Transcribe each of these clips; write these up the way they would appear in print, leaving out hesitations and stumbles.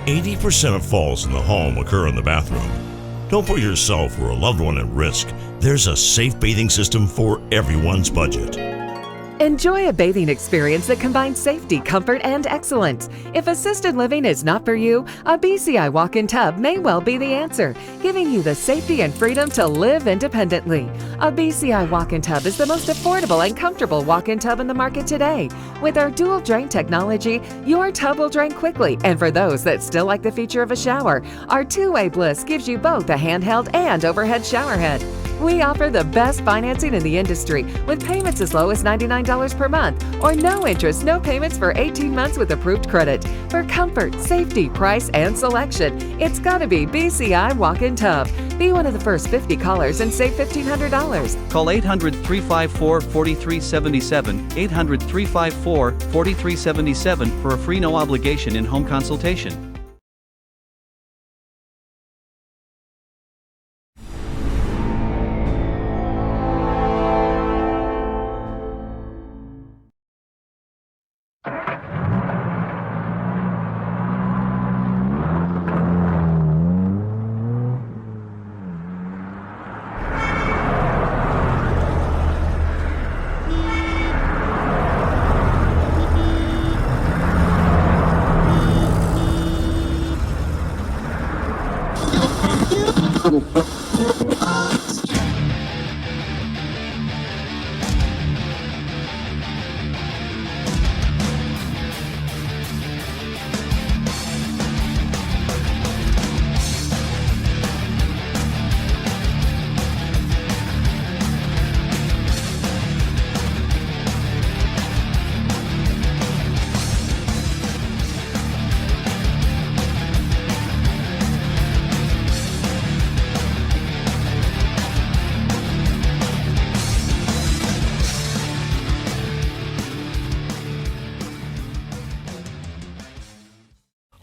80% of falls in the home occur in the bathroom. Don't put yourself or a loved one at risk. There's a safe bathing system for everyone's budget. Enjoy a bathing experience that combines safety, comfort, and excellence. If assisted living is not for you, a BCI walk-in tub may well be the answer, giving you the safety and freedom to live independently. A BCI walk-in tub is the most affordable and comfortable walk-in tub in the market today. With our dual drain technology, your tub will drain quickly, and for those that still like the feature of a shower, our two-way bliss gives you both a handheld and overhead shower head. We offer the best financing in the industry with payments as low as $99 per month or no interest, no payments for 18 months with approved credit. For comfort, safety, price, and selection, it's got to be BCI Walk-In Tub. Be one of the first 50 callers and save $1,500. Call 800-354-4377, 800-354-4377 for a free no obligation in-home consultation.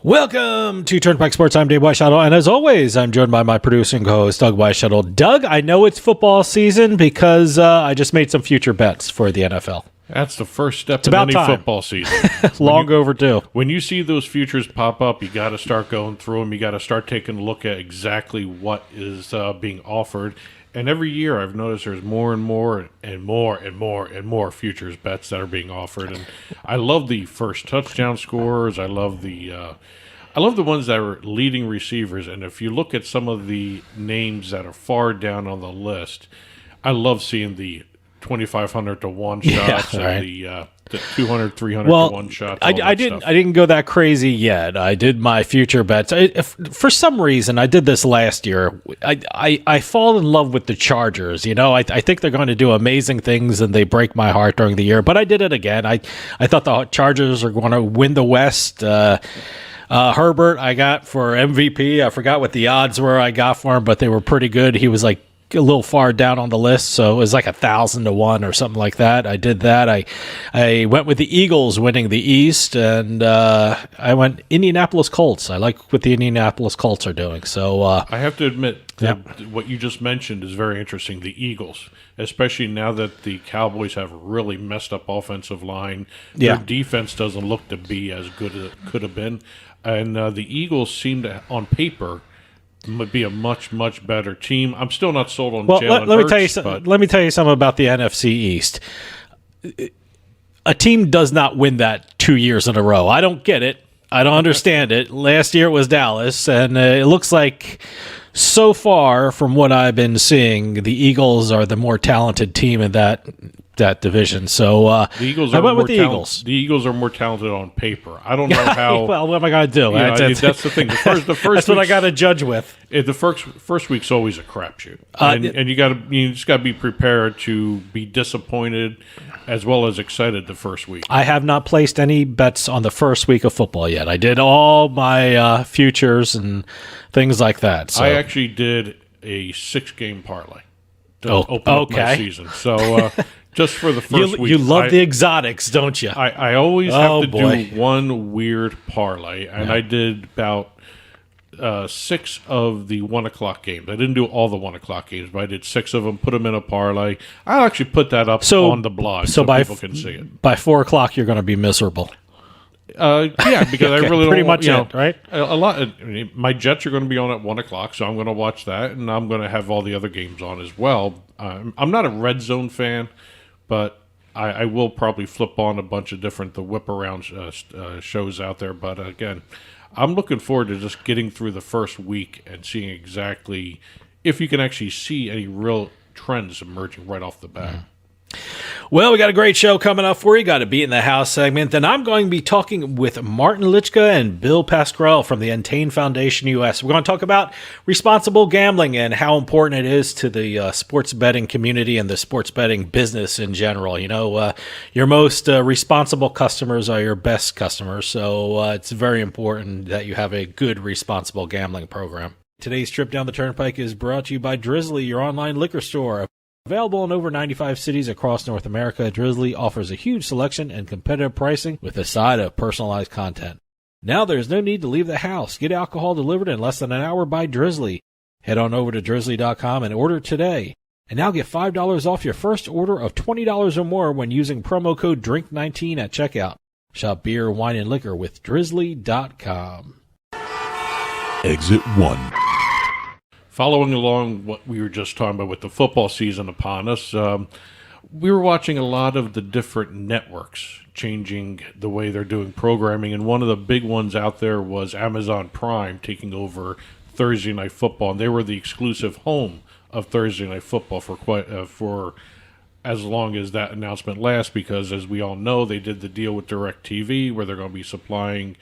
Welcome to Turnpike Sports. I'm Dave Weischadle, and as always, I'm joined by my producing co-host, Doug Weischadle. Doug, I know it's football season because I just made some future bets for the NFL. That's the first step in any football season. Long overdue. When you see those futures pop up, you got to start going through them. You got to start taking a look at exactly what is being offered. And every year I've noticed there's more and more and more and more and more futures bets that are being offered. And I love the first touchdown scorers. I love the ones that are leading receivers. And if you look at some of the names that are far down on the list, I love seeing the 2,500 to 1 shots and the 200, 300 to 1 shots. I didn't go that crazy yet. I did my future bets. For some reason, I did this last year. I fall in love with the Chargers. You know, I think they're going to do amazing things, and they break my heart during the year. But I did it again. I thought the Chargers are going to win the West. Herbert, I got for MVP. I forgot what the odds were I got for him, but they were pretty good. He was like a little far down on the list, so it was like 1,000 to 1 or something like that. I did that. I went with the Eagles winning the East, and I went Indianapolis Colts. I like what the Indianapolis Colts are doing. So I have to admit that what you just mentioned is very interesting. The Eagles, especially now that the Cowboys have a really messed up offensive line, their defense doesn't look to be as good as it could have been, and the Eagles seem to, on paper, would be a much, much better team. I'm still not sold on Jalen Hurts. Let me tell you something about the NFC East. A team does not win that 2 years in a row. I don't get it. I don't understand it. Last year it was Dallas, and it looks like so far from what I've been seeing, the Eagles are the more talented team in that division. So the Eagles I went with the Eagles. The Eagles are more talented on paper. I don't know how. Well, what am I going to do? That's the thing. The first that's what I got to judge with. The first week's always a crapshoot, and you just got to be prepared to be disappointed as well as excited the first week. I have not placed any bets on the first week of football yet. I did all my futures and things like that. So. I actually did a 6-game parlay to open up my season. So. Just for the first week. You love the exotics, don't you? I always have to do one weird parlay, and I did about 6 of the 1 o'clock games. I didn't do all the 1 o'clock games, but I did 6 of them, put them in a parlay. I'll actually put that up on the blog so people can see it. By 4 o'clock, you're going to be miserable. Yeah, because I really don't. Pretty much you know, it, right? A lot. I mean, my Jets are going to be on at 1:00, so I'm going to watch that, and I'm going to have all the other games on as well. I'm not a red zone fan, but I will probably flip on a bunch of different the whip around shows out there. But again, I'm looking forward to just getting through the first week and seeing exactly if you can actually see any real trends emerging right off the bat. Well, we got a great show coming up for you. Got a Beatin The House segment. Then I'm going to be talking with Martin Lycka and Bill Pascrell from the Entain Foundation US. We're going to talk about responsible gambling and how important it is to the sports betting community and the sports betting business in general. You know, your most responsible customers are your best customers, so it's very important that you have a good responsible gambling program. Today's trip down the Turnpike is brought to you by Drizzly, your online liquor store. Available in over 95 cities across North America, Drizzly offers a huge selection and competitive pricing with a side of personalized content. Now there's no need to leave the house. Get alcohol delivered in less than an hour by Drizzly. Head on over to drizzly.com and order today. And now get $5 off your first order of $20 or more when using promo code DRINK19 at checkout. Shop beer, wine, and liquor with drizzly.com. Exit 1. Following along what we were just talking about with the football season upon us, we were watching a lot of the different networks changing the way they're doing programming, and one of the big ones out there was Amazon Prime taking over Thursday Night Football, and they were the exclusive home of Thursday Night Football for as long as that announcement lasts, because as we all know, they did the deal with DirecTV where they're going to be supplying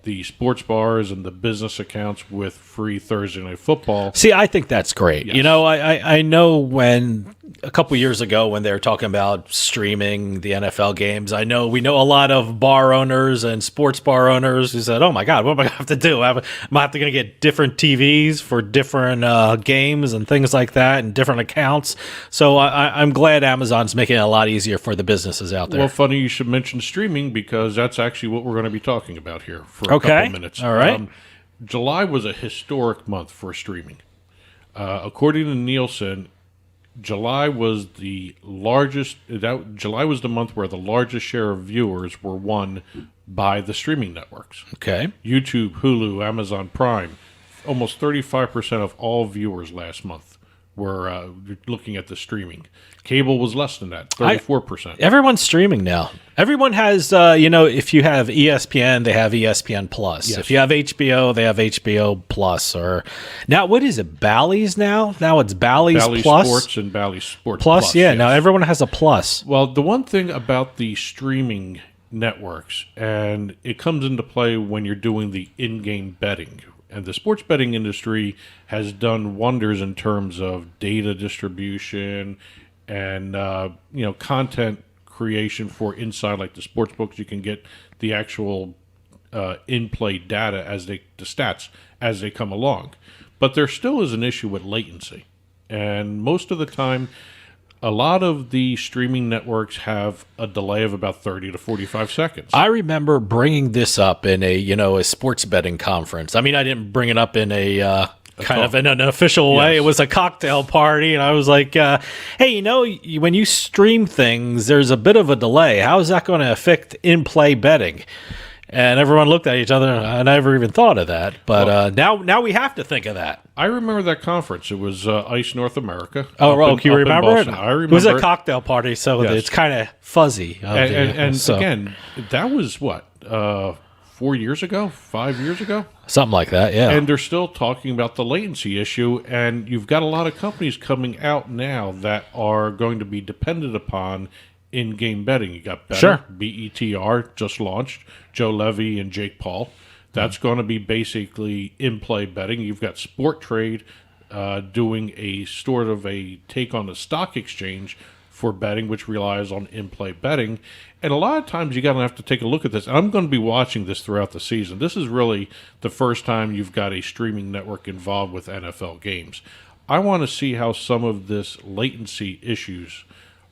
the sports bars and the business accounts with free Thursday Night Football. See, I think that's great. Yes. You know, I know when a couple years ago when they were talking about streaming the NFL games, we know a lot of bar owners and sports bar owners who said, oh my God, what am I going to have to do? Am I going to get different TVs for different games and things like that and different accounts? So I'm glad Amazon's making it a lot easier for the businesses out there. Well, funny you should mention streaming, because that's actually what we're going to be talking about here for a Okay. couple minutes. All right. July was a historic month for streaming. According to Nielsen, July was the largest. July was the month where the largest share of viewers were won by the streaming networks. Okay. YouTube, Hulu, Amazon Prime. Almost 35% of all viewers last month were looking at the streaming. Cable was less than that, 34%. Everyone's streaming now. Everyone has, if you have ESPN, they have ESPN Plus. Yes. If you have HBO, they have HBO Plus. Or now, what is it? Bally's now? Now it's Bally's Plus. Sports and Bally Sports Plus, yeah. Yes. Now everyone has a Plus. Well, the one thing about the streaming networks, and it comes into play when you're doing the in-game betting, and the sports betting industry has done wonders in terms of data distribution and content creation for inside, like the sports books. You can get the actual in-play data the stats as they come along. But there still is an issue with latency, and most of the time, a lot of the streaming networks have a delay of about 30 to 45 seconds. I remember bringing this up in a sports betting conference. I mean, I didn't bring it up in a kind of in an official way. Yes. It was a cocktail party, and I was like, hey, when you stream things, there's a bit of a delay. How is that going to affect in-play betting? And everyone looked at each other, and I never even thought of that. But now we have to think of that. I remember that conference. It was ICE North America. Can you remember it? I remember it was a cocktail party, so Yes. it's kind of fuzzy. Again, that was what, 4 years ago, 5 years ago? Something like that, yeah. And they're still talking about the latency issue, and you've got a lot of companies coming out now that are going to be dependent upon in-game betting. You got Better, Sure. BETR just launched, Joe Levy and Jake Paul. That's going to be basically in-play betting. You've got Sport Trade doing a sort of a take on the stock exchange for betting, which relies on in-play betting. And a lot of times you're going to have to take a look at this. And I'm going to be watching this throughout the season. This is really the first time you've got a streaming network involved with NFL games. I want to see how some of this latency issues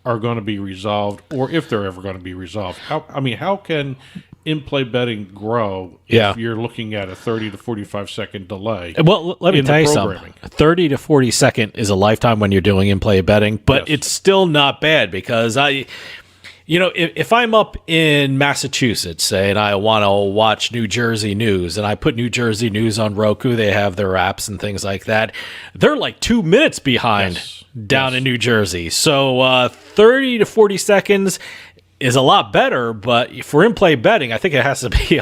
are going to be resolved, or if they're ever going to be resolved. How can in-play betting grow if you're looking at a 30 to 45 second delay? Well, let me in tell the you programming? something. 30 to 40 second is a lifetime when you're doing in-play betting, but Yes. it's still not bad because if I'm up in Massachusetts, say, and I want to watch New Jersey news, and I put New Jersey news on Roku, they have their apps and things like that. They're like 2 minutes behind down in New Jersey. So 30 to 40 seconds is a lot better, but for in-play betting, I think it has to be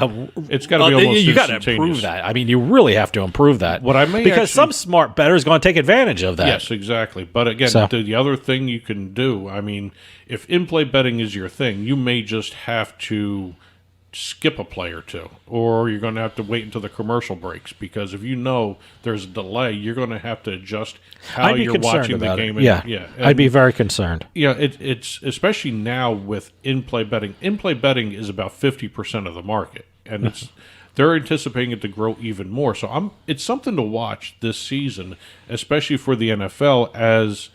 it's got to be almost you got to improve that. I mean, you really have to improve that. Because some smart bettor is going to take advantage of that. Yes, exactly. But again, the other thing you can do, I mean, if in-play betting is your thing, you may just have to skip a play or two, or you're going to have to wait until the commercial breaks, because if you know there's a delay, you're going to have to adjust how you're watching the game. I'd be very concerned. It's especially now with in-play betting. In-play betting is about 50% of the market, and they're anticipating it to grow even more. So it's something to watch this season, especially for the NFL, as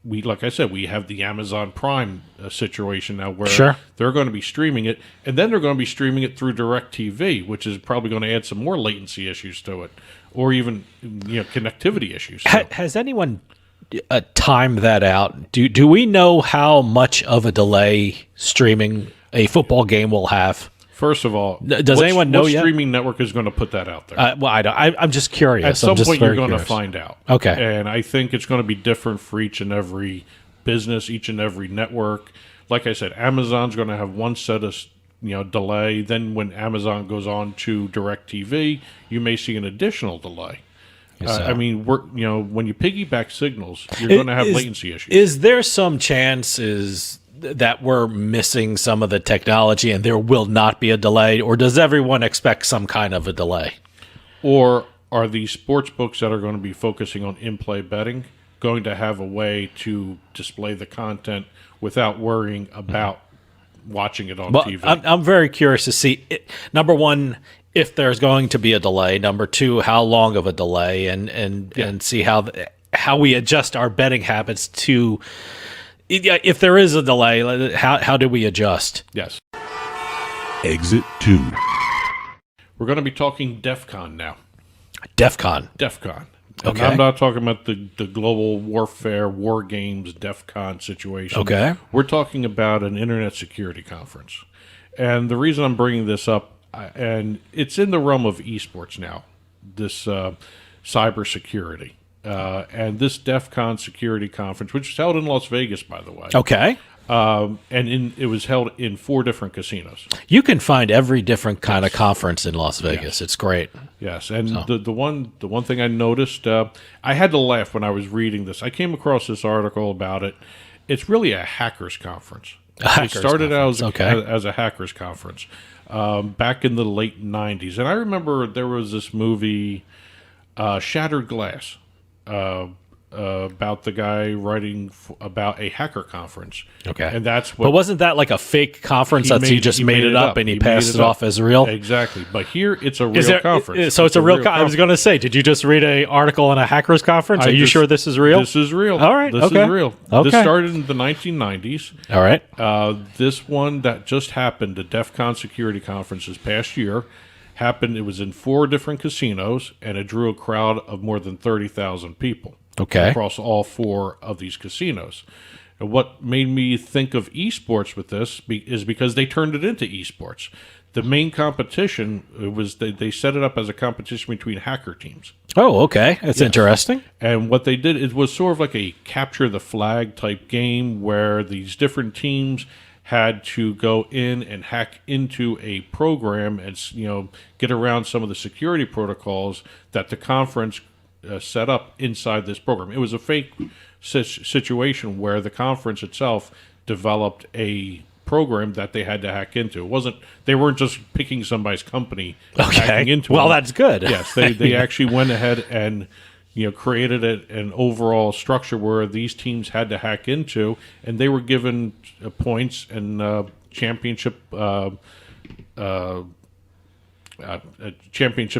like I said, we have the Amazon Prime situation now where they're going to be streaming it, and then they're going to be streaming it through DirecTV, which is probably going to add some more latency issues to it, or even connectivity issues. Has anyone timed that out? Do we know how much of a delay streaming a football game will have? First of all, does anyone know what yet? Streaming network is going to put that out there? Well, I don't. I'm just curious. At some point, you're going to find out. Okay. And I think it's going to be different for each and every business, each and every network. Like I said, Amazon's going to have one set of delay. Then when Amazon goes on to DirecTV, you may see an additional delay. I mean, when you piggyback signals, you're going to have latency issues. Is there some chances that we're missing some of the technology and there will not be a delay, or does everyone expect some kind of a delay? Or are the sports books that are going to be focusing on in-play betting going to have a way to display the content without worrying about watching it on TV? I'm very curious to see, number one, if there's going to be a delay, number two, how long of a delay, and see how we adjust our betting habits to. If there is a delay, how do we adjust? Yes. Exit 2. We're going to be talking DEF CON now. DEF CON. And I'm not talking about the global warfare, war games, DEF CON situation. Okay. We're talking about an internet security conference. And the reason I'm bringing this up, and it's in the realm of esports now, this cybersecurity. And this DEF CON security conference, which was held in Las Vegas, by the way. Okay. It was held in 4 different casinos. You can find every different kind of conference in Las Vegas. Yes. It's great. Yes, and the one thing I noticed, I had to laugh when I was reading this. I came across this article about it. It's really a hackers conference. It started out as a hackers conference back in the late 90s. And I remember there was this movie, Shattered Glass, about the guy writing about a hacker conference. Okay. And that's what. But wasn't that like a fake conference that he just made it up and he passed it off as real? Exactly. But here it's a real conference. So it's a real conference. I was going to say, did you just read an article on a hackers conference? Are you sure this is real? This is real. All right. This is real. Okay. This started in the 1990s. All right. This one that just happened, the DEF CON security conference this past year, happened. It was in 4 different casinos, and it drew a crowd of more than 30,000 people. Okay. Across all 4 of these casinos. And what made me think of esports with this is because they turned it into esports. The main competition was they set it up as a competition between hacker teams. Oh, okay. That's interesting. And what they did, it was sort of like a capture the flag type game where these different teams had to go in and hack into a program and get around some of the security protocols that the conference set up inside this program. It was a fake situation where the conference itself developed a program that they had to hack into. They weren't just picking somebody's company and hacking into Well, them. that's good. Yes, they actually went ahead and created an overall structure where these teams had to hack into, and they were given points and championship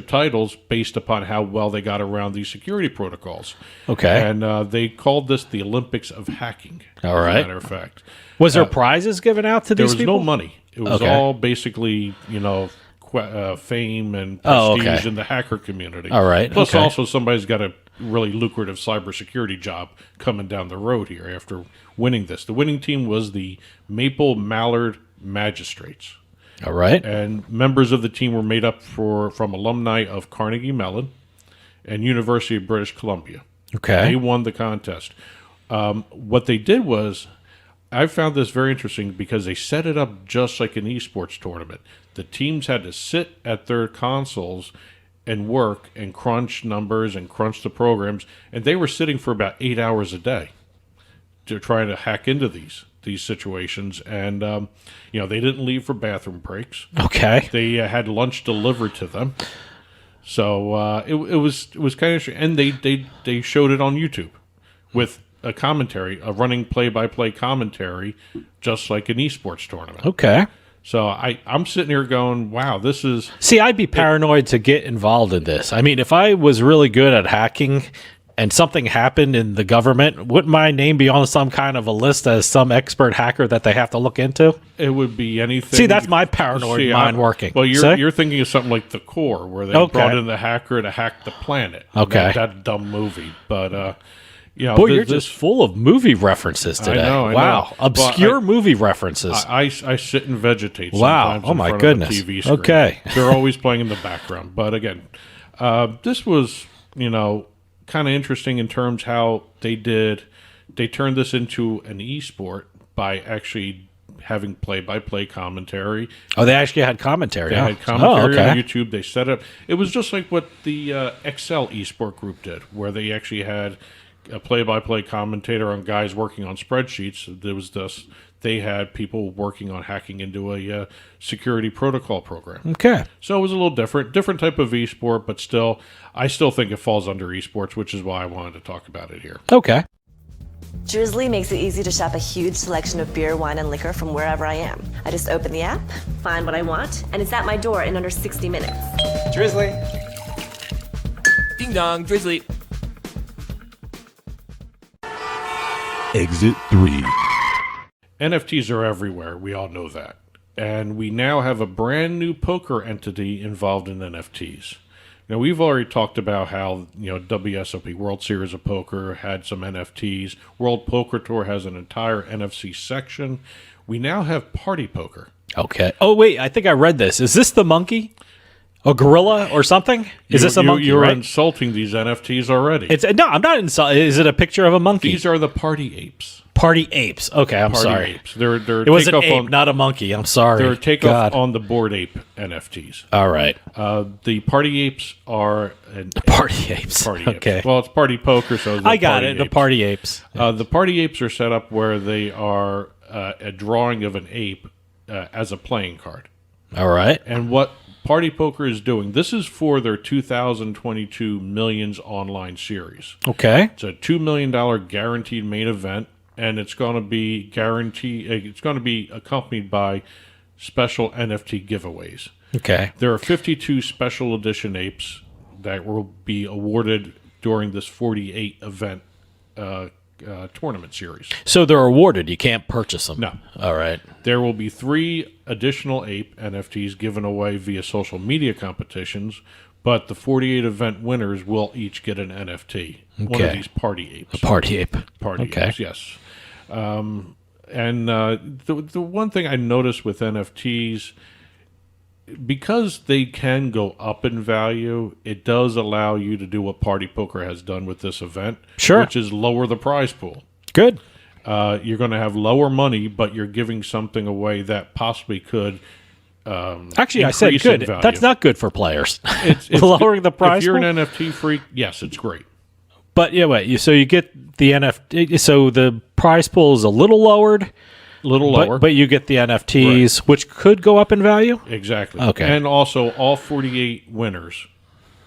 titles based upon how well they got around these security protocols. Okay. And they called this the Olympics of hacking. All right. As a matter of fact. Was there prizes given out to these people? There was no money. It was all basically, fame and prestige in the hacker community. All right. Plus also somebody's got to really lucrative cybersecurity job coming down the road here after winning this. The winning team was the Maple Mallard Magistrates. All right. And members of the team were made up from alumni of Carnegie Mellon and University of British Columbia. Okay. They won the contest. What they did was, I found this very interesting because they set it up just like an esports tournament. The teams had to sit at their consoles and work and crunch numbers and crunch the programs, and they were sitting for about 8 hours a day to try to hack into these situations. And they didn't leave for bathroom breaks. Okay. They had lunch delivered to them. So it was kind of interesting. And they showed it on YouTube with a commentary, a running play-by-play commentary, just like an esports tournament. Okay. So I'm sitting here going, wow, this is... See, I'd be paranoid to get involved in this. I mean, if I was really good at hacking and something happened in the government, wouldn't my name be on some kind of a list as some expert hacker that they have to look into? It would be anything. See, that's my paranoid mind working. Well, you're thinking of something like The Core, where they brought in the hacker to hack the planet. Okay. That dumb movie. But, boy, you're just full of movie references today. I wow. know. Obscure movie references. I sit and vegetate wow. sometimes Oh, my in front goodness. of the TV screen. Okay. They're always playing in the background. But again, this was, kind of interesting in terms how they turned this into an esport by actually having play-by-play commentary. Oh, they actually had commentary. They had commentary on YouTube. They set up. It was just like what the Excel esport group did, where they actually had a play-by-play commentator on guys working on spreadsheets. There was this. They had people working on hacking into a security protocol program. Okay. So it was a little different type of esport, but still, I still think it falls under esports, which is why I wanted to talk about it here. Okay. Drizzly makes it easy to shop a huge selection of beer, wine, and liquor from wherever I am. I just open the app, find what I want, and it's at my door in under 60 minutes. Drizzly. Ding dong, Drizzly. Exit 3. NFTs are everywhere. We all know that. And we now have a brand new poker entity involved in NFTs. Now, we've already talked about how, WSOP, World Series of Poker, had some NFTs. World Poker Tour has an entire NFC section. We now have Party Poker. Okay. Oh, wait. I think I read this. Is this the monkey? A gorilla or something? Is this a monkey, You're right? insulting these NFTs already. No, I'm not insulting. Is it a picture of a monkey? These are the Party Apes. Party Apes. Okay, I'm sorry. Apes. They're it was an ape, not a monkey. I'm sorry. They're a takeoff on the Bored Ape NFTs. All right. The Party Apes are... Party Apes. Party okay. Apes. Well, it's Party Poker, so... I got it. The Party Apes. The Party Apes are set up where they are a drawing of an ape as a playing card. All right. And what Party Poker is doing, this is for their 2022 Millions Online Series. Okay. It's a $2 million guaranteed main event, and it's going to be It's going to be accompanied by special NFT giveaways. Okay. There are 52 special edition apes that will be awarded during this 48 event tournament series. So they're awarded. You can't purchase them. No. All right. There will be 3 additional ape NFTs given away via social media competitions, but the 48 event winners will each get an NFT. Okay. One of these Party Apes. A Party Ape. Party Okay. Apes, yes. And the one thing I noticed with NFTs, because they can go up in value, it does allow you to do what Party Poker has done with this event, Sure. which is lower the prize pool. Good. You're going to have lower money, but you're giving something away that possibly could Actually, I said increase in good. value. That's not good for players. It's Lowering the price If you're pool? an NFT freak, yes, it's great. But yeah, wait. So you get the NFT. So the prize pool is a little lowered. Little lower. But you get the NFTs, which could go up in value? Exactly. Okay. And also, all 48 winners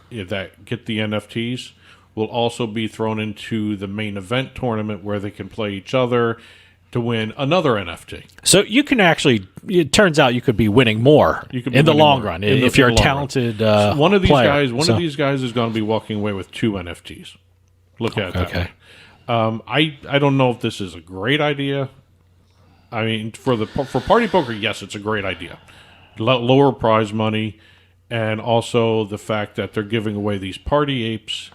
that get the NFTs will also be thrown into the main event tournament where they can play each other to win another NFT. So you can actually, it turns out you could be winning more You could be in the winning long more run in the- if you're in a the long run. talented So one of these player. guys, So- of these guys is going to be walking away with 2 NFTs. Look at it that Okay. way. I don't know if this is a great idea. I mean, for Party Poker, yes, it's a great idea. Lower prize money, and also the fact that they're giving away these Party Apes.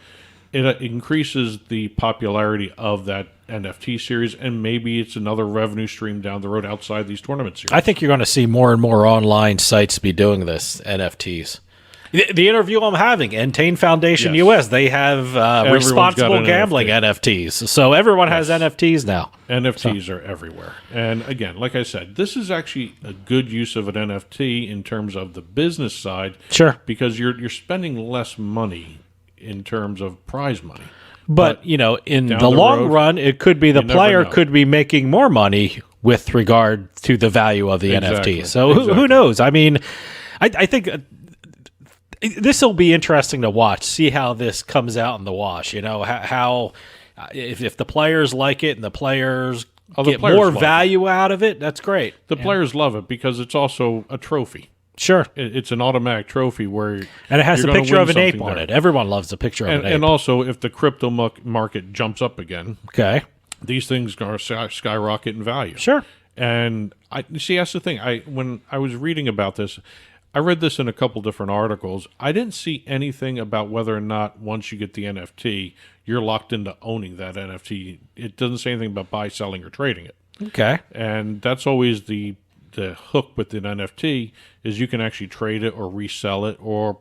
it increases the popularity of that NFT series, and maybe it's another revenue stream down the road outside these tournament series. I think you're going to see more and more online sites be doing this, NFTs. The interview I'm having, Entain Foundation US, they have responsible gambling NFTs. So everyone has NFTs now. NFTs are everywhere. And again, like I said, this is actually a good use of an NFT in terms of the business side. Sure. Because you're spending less money in terms of prize money. But in the long run, it could be the player could be making more money with regard to the value of the NFT. So who knows? I mean, I think this will be interesting to watch, see how this comes out in the wash. How if the players like it and the players get more value out of it, that's great. The players love it because it's also a trophy. Sure. It's an automatic trophy where and it has a picture of an ape on it. Everyone loves a picture of an ape. And also, if the crypto market jumps up again, these things are skyrocket in value. Sure. And that's the thing. When I was reading about this, I read this in a couple different articles. I didn't see anything about whether or not once you get the NFT, you're locked into owning that NFT. It doesn't say anything about buy, selling, or trading it. Okay. And that's always the hook with an NFT is you can actually trade it or resell it or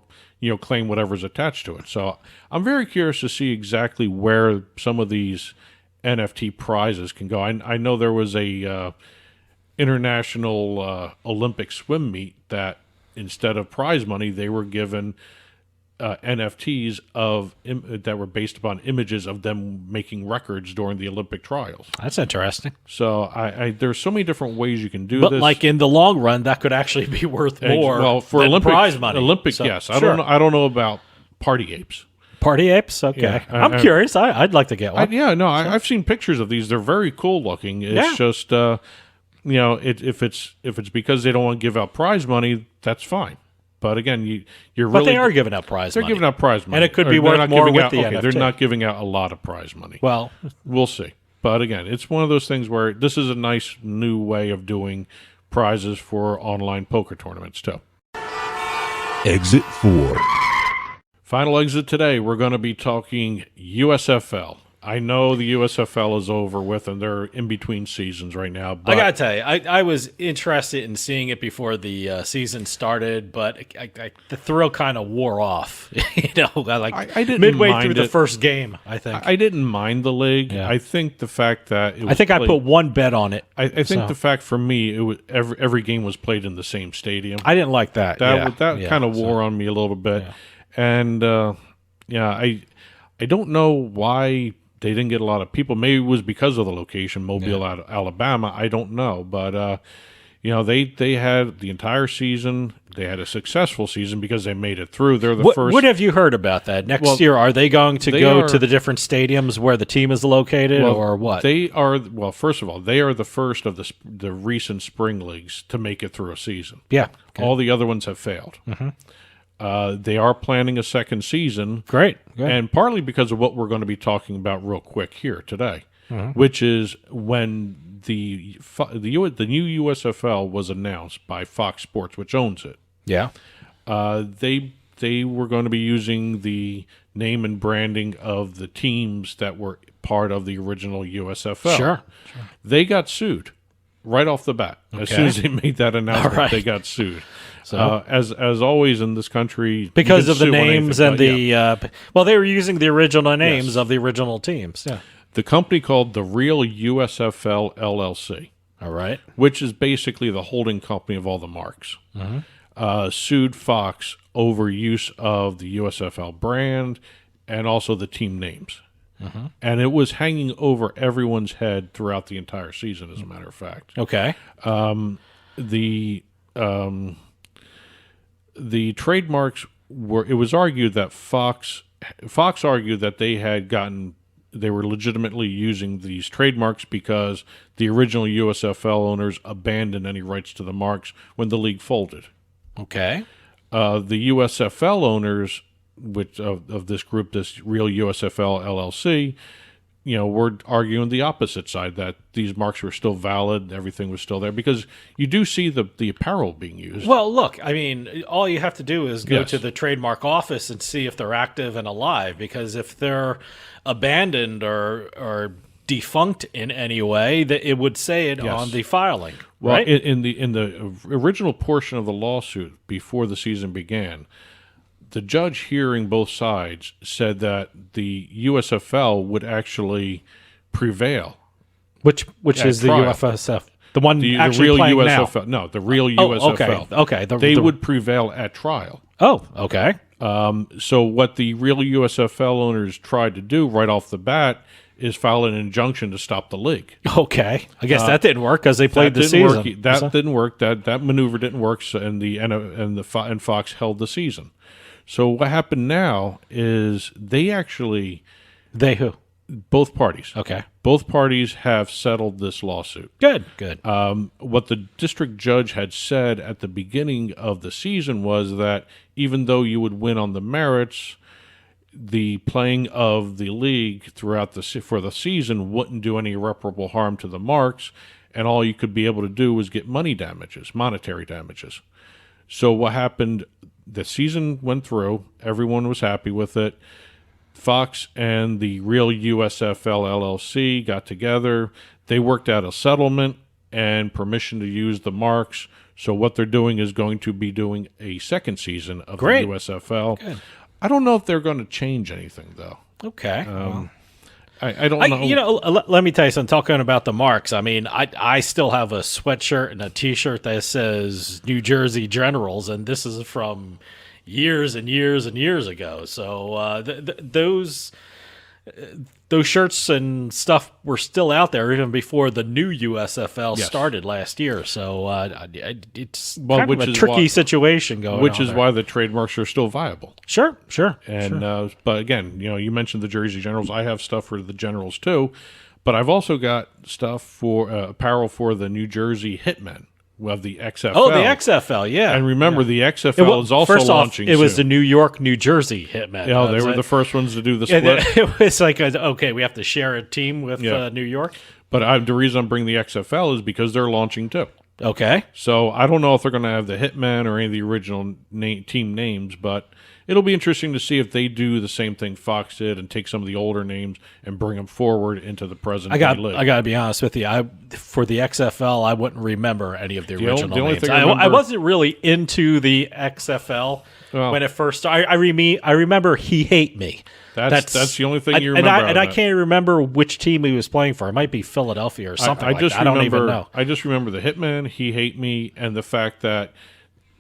claim whatever's attached to it. So I'm very curious to see exactly where some of these NFT prizes can go. I know there was a international Olympic swim meet that instead of prize money, they were given NFTs that were based upon images of them making records during the Olympic trials. That's interesting. So there's so many different ways you can do this. But like in the long run, that could actually be worth more for than prize money. Yes. I don't know about PartyApes. PartyApes? Okay. Yeah, I'm curious. I'd like to get one. I've seen pictures of these. They're very cool looking. It's just if it's because they don't want to give out prize money, that's fine. But again, you're really... But they are giving out prize money. They're giving out prize money. And it could be worth more with the NFT. They're not giving out a lot of prize money. Well... We'll see. But again, it's one of those things where this is a nice new way of doing prizes for online poker tournaments, too. Exit 4. Final exit today, we're going to be talking USFL. I know the USFL is over with, and they're in between seasons right now. But I gotta tell you, I was interested in seeing it before the season started, but the thrill kind of wore off. I didn't midway through the first game. I think I didn't mind the league. Yeah. I think the fact that I put one bet on it. I think the fact for me, it was every game was played in the same stadium. I didn't like that. That kind of wore on me a little bit, and I don't know why they didn't get a lot of people. Maybe it was because of the location, Mobile, Alabama. I don't know. But, they had the entire season. They had a successful season because they made it through. They're the first. What have you heard about that? Next year, are they going to go to the different stadiums where the team is located or what? They are, first of all, they are the first of the recent spring leagues to make it through a season. Yeah. Okay. All the other ones have failed. Mm-hmm. They are planning a second season. Great. And partly because of what we're going to be talking about real quick here today, which is when the new USFL was announced by Fox Sports, which owns it. Yeah. They were going to be using the name and branding of the teams that were part of the original USFL. Sure. They got sued right off the bat. Okay. As soon as they made that announcement, they got sued. So, as always in this country, because of the names and they were using the original names of the original teams. Yeah, the company called the Real USFL LLC. All right, which is basically the holding company of all the marks. Sued Fox over use of the USFL brand and also the team names. And it was hanging over everyone's head throughout the entire season, as a matter of fact. Okay. The trademarks were. It was argued that Fox argued that they were legitimately using these trademarks because the original USFL owners abandoned any rights to the marks when the league folded. Okay. The USFL owners, which of this group, this Real USFL LLC, we're arguing the opposite side, that these marks were still valid, everything was still there, because you do see the apparel being used. Well, look, I mean, all you have to do is go Yes. to the trademark office and see if they're active and alive, because if they're abandoned or defunct in any way, that it would say it Yes. on the filing. Well, right? in the original portion of the lawsuit before the season began, the judge hearing both sides said that the USFL would actually prevail. Which at is the trial. UFSF, the one The actually real playing USFL. now. No, the real Oh, USFL. okay. They would prevail at trial. Oh, okay. So what the real USFL owners tried to do right off the bat is file an injunction to stop the league. Okay. I guess that didn't work because they played the season. That didn't work. That maneuver didn't work. So, and Fox held the season. So what happened now is they who? both parties. Okay. Both parties have settled this lawsuit. Good. What the district judge had said at the beginning of the season was that even though you would win on the merits, the playing of the league throughout for the season wouldn't do any irreparable harm to the marks, and all you could be able to do was get monetary damages. So what happened? The season went through. Everyone was happy with it. Fox and the real USFL LLC got together. They worked out a settlement and permission to use the marks. So what they're doing is going to be doing a second season of the USFL. Good. I don't know if they're going to change anything, though. Okay. I don't know. Let me tell you something. Talking about the marks, I mean, I still have a sweatshirt and a T-shirt that says New Jersey Generals, and this is from years and years and years ago. So those shirts and stuff were still out there even before the new USFL started last year. So it's kind of a tricky situation going on. Which is why the trademarks are still viable. Sure. And but again, you mentioned the Jersey Generals. I have stuff for the Generals too, but I've also got stuff for apparel for the New Jersey Hitmen. Of the XFL. Oh, the XFL, yeah. And remember, the XFL is also launching it was soon. the New York, New Jersey Hitmen. Yeah, they were the first ones to do the split. It was like, okay, we have to share a team with New York. But the reason I'm bringing the XFL is because they're launching too. Okay. So I don't know if they're going to have the Hitmen or any of the original team names, but it'll be interesting to see if they do the same thing Fox did and take some of the older names and bring them forward into the present day league. I got to be honest with you. For the XFL, I wouldn't remember any of the original only names. thing I wasn't really into the XFL when it first started. I remember He Hate Me. That's the only thing you remember. And I can't remember which team he was playing for. It might be Philadelphia or something like that. I don't even know. I just remember the Hitman, He Hate Me, and the fact that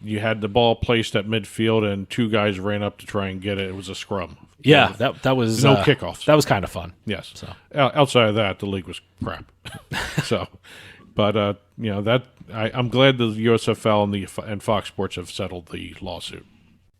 you had the ball placed at midfield and two guys ran up to try and get it. It was a scrum. Yeah, that was no kickoffs. That was kind of fun. Yes. So outside of that, the league was crap. But I'm glad the USFL and Fox Sports have settled the lawsuit.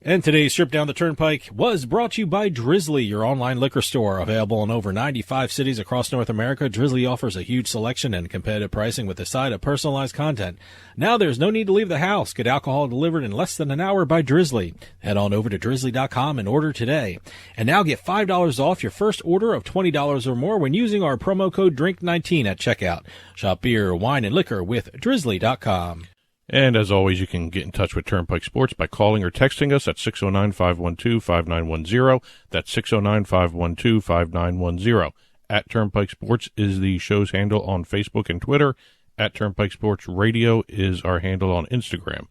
And today's trip down the Turnpike was brought to you by Drizzly, your online liquor store. Available in over 95 cities across North America, Drizzly offers a huge selection and competitive pricing with a side of personalized content. Now there's no need to leave the house. Get alcohol delivered in less than an hour by Drizzly. Head on over to drizzly.com and order today. And now get $5 off your first order of $20 or more when using our promo code DRINK19 at checkout. Shop beer, wine, and liquor with drizzly.com. And as always, you can get in touch with Turnpike Sports by calling or texting us at 609-512-5910. That's 609-512-5910. At Turnpike Sports is the show's handle on Facebook and Twitter. At Turnpike Sports Radio is our handle on Instagram.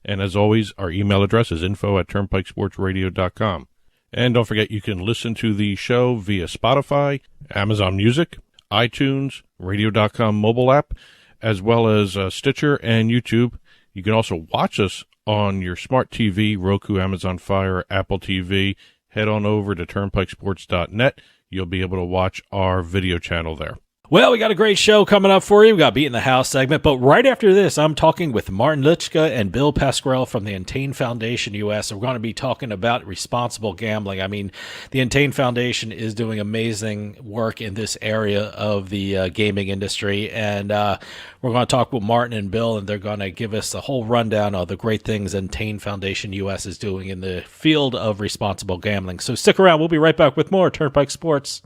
And as always, our email address is info@turnpikesportsradio.com. And don't forget, you can listen to the show via Spotify, Amazon Music, iTunes, radio.com mobile app, as well as Stitcher and YouTube. You can also watch us on your smart TV, Roku, Amazon Fire, Apple TV. Head on over to turnpikesports.net. You'll be able to watch our video channel there. Well, we got a great show coming up for you. We got Beatin the House segment, but right after this, I'm talking with Martin Lycka and Bill Pascrell from the Entain Foundation US. We're going to be talking about responsible gambling. I mean, the Entain Foundation is doing amazing work in this area of the gaming industry, and we're going to talk with Martin and Bill, and they're going to give us a whole rundown of the great things Entain Foundation US is doing in the field of responsible gambling. So stick around. We'll be right back with more Turnpike Sports.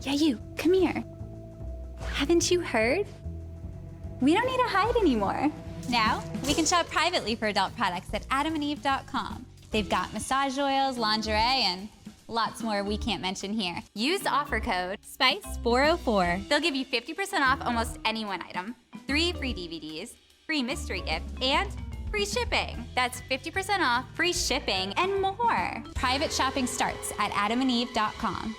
Yeah, you, come here. Haven't you heard? We don't need to hide anymore. Now, we can shop privately for adult products at adamandeve.com. They've got massage oils, lingerie, and lots more we can't mention here. Use the offer code SPICE404. They'll give you 50% off almost any one item, 3 free DVDs, free mystery gift, and free shipping. That's 50% off, free shipping, and more. Private shopping starts at adamandeve.com.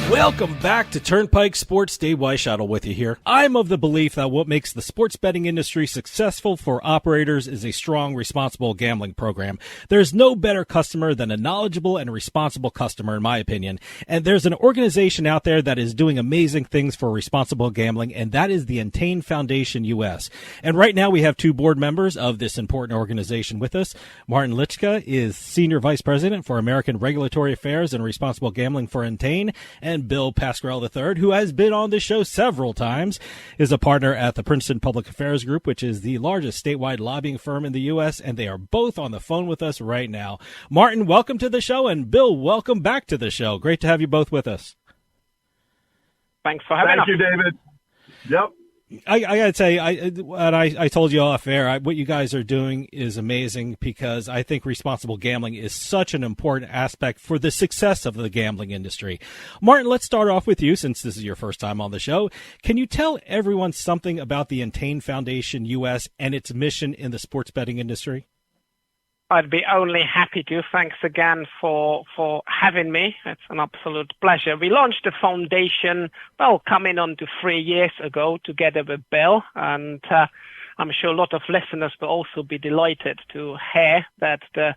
Welcome back to Turnpike Sports. Dave Weischadle with you here. I'm of the belief that what makes the sports betting industry successful for operators is a strong, responsible gambling program. There's no better customer than a knowledgeable and responsible customer, in my opinion. And there's an organization out there that is doing amazing things for responsible gambling, and that is the Entain Foundation US. And right now we have 2 board members of this important organization with us. Martin Lycka is Senior Vice President for American Regulatory Affairs and Responsible Gambling for Entain, and Bill Pascrell III, who has been on this show several times, is a partner at the Princeton Public Affairs Group, which is the largest statewide lobbying firm in the U.S., and they are both on the phone with us right now. Martin, welcome to the show, and Bill, welcome back to the show. Great to have you both with us. Thanks for having us. Thank you, David. Yep. I gotta say, I told you off air, what you guys are doing is amazing, because I think responsible gambling is such an important aspect for the success of the gambling industry. Martin, let's start off with you, since this is your first time on the show. Can you tell everyone something about the Entain Foundation US and its mission in the sports betting industry? I'd be only happy to. Thanks again for having me. It's an absolute pleasure. We launched the foundation, coming on to 3 years ago together with Bill, and I'm sure a lot of listeners will also be delighted to hear that the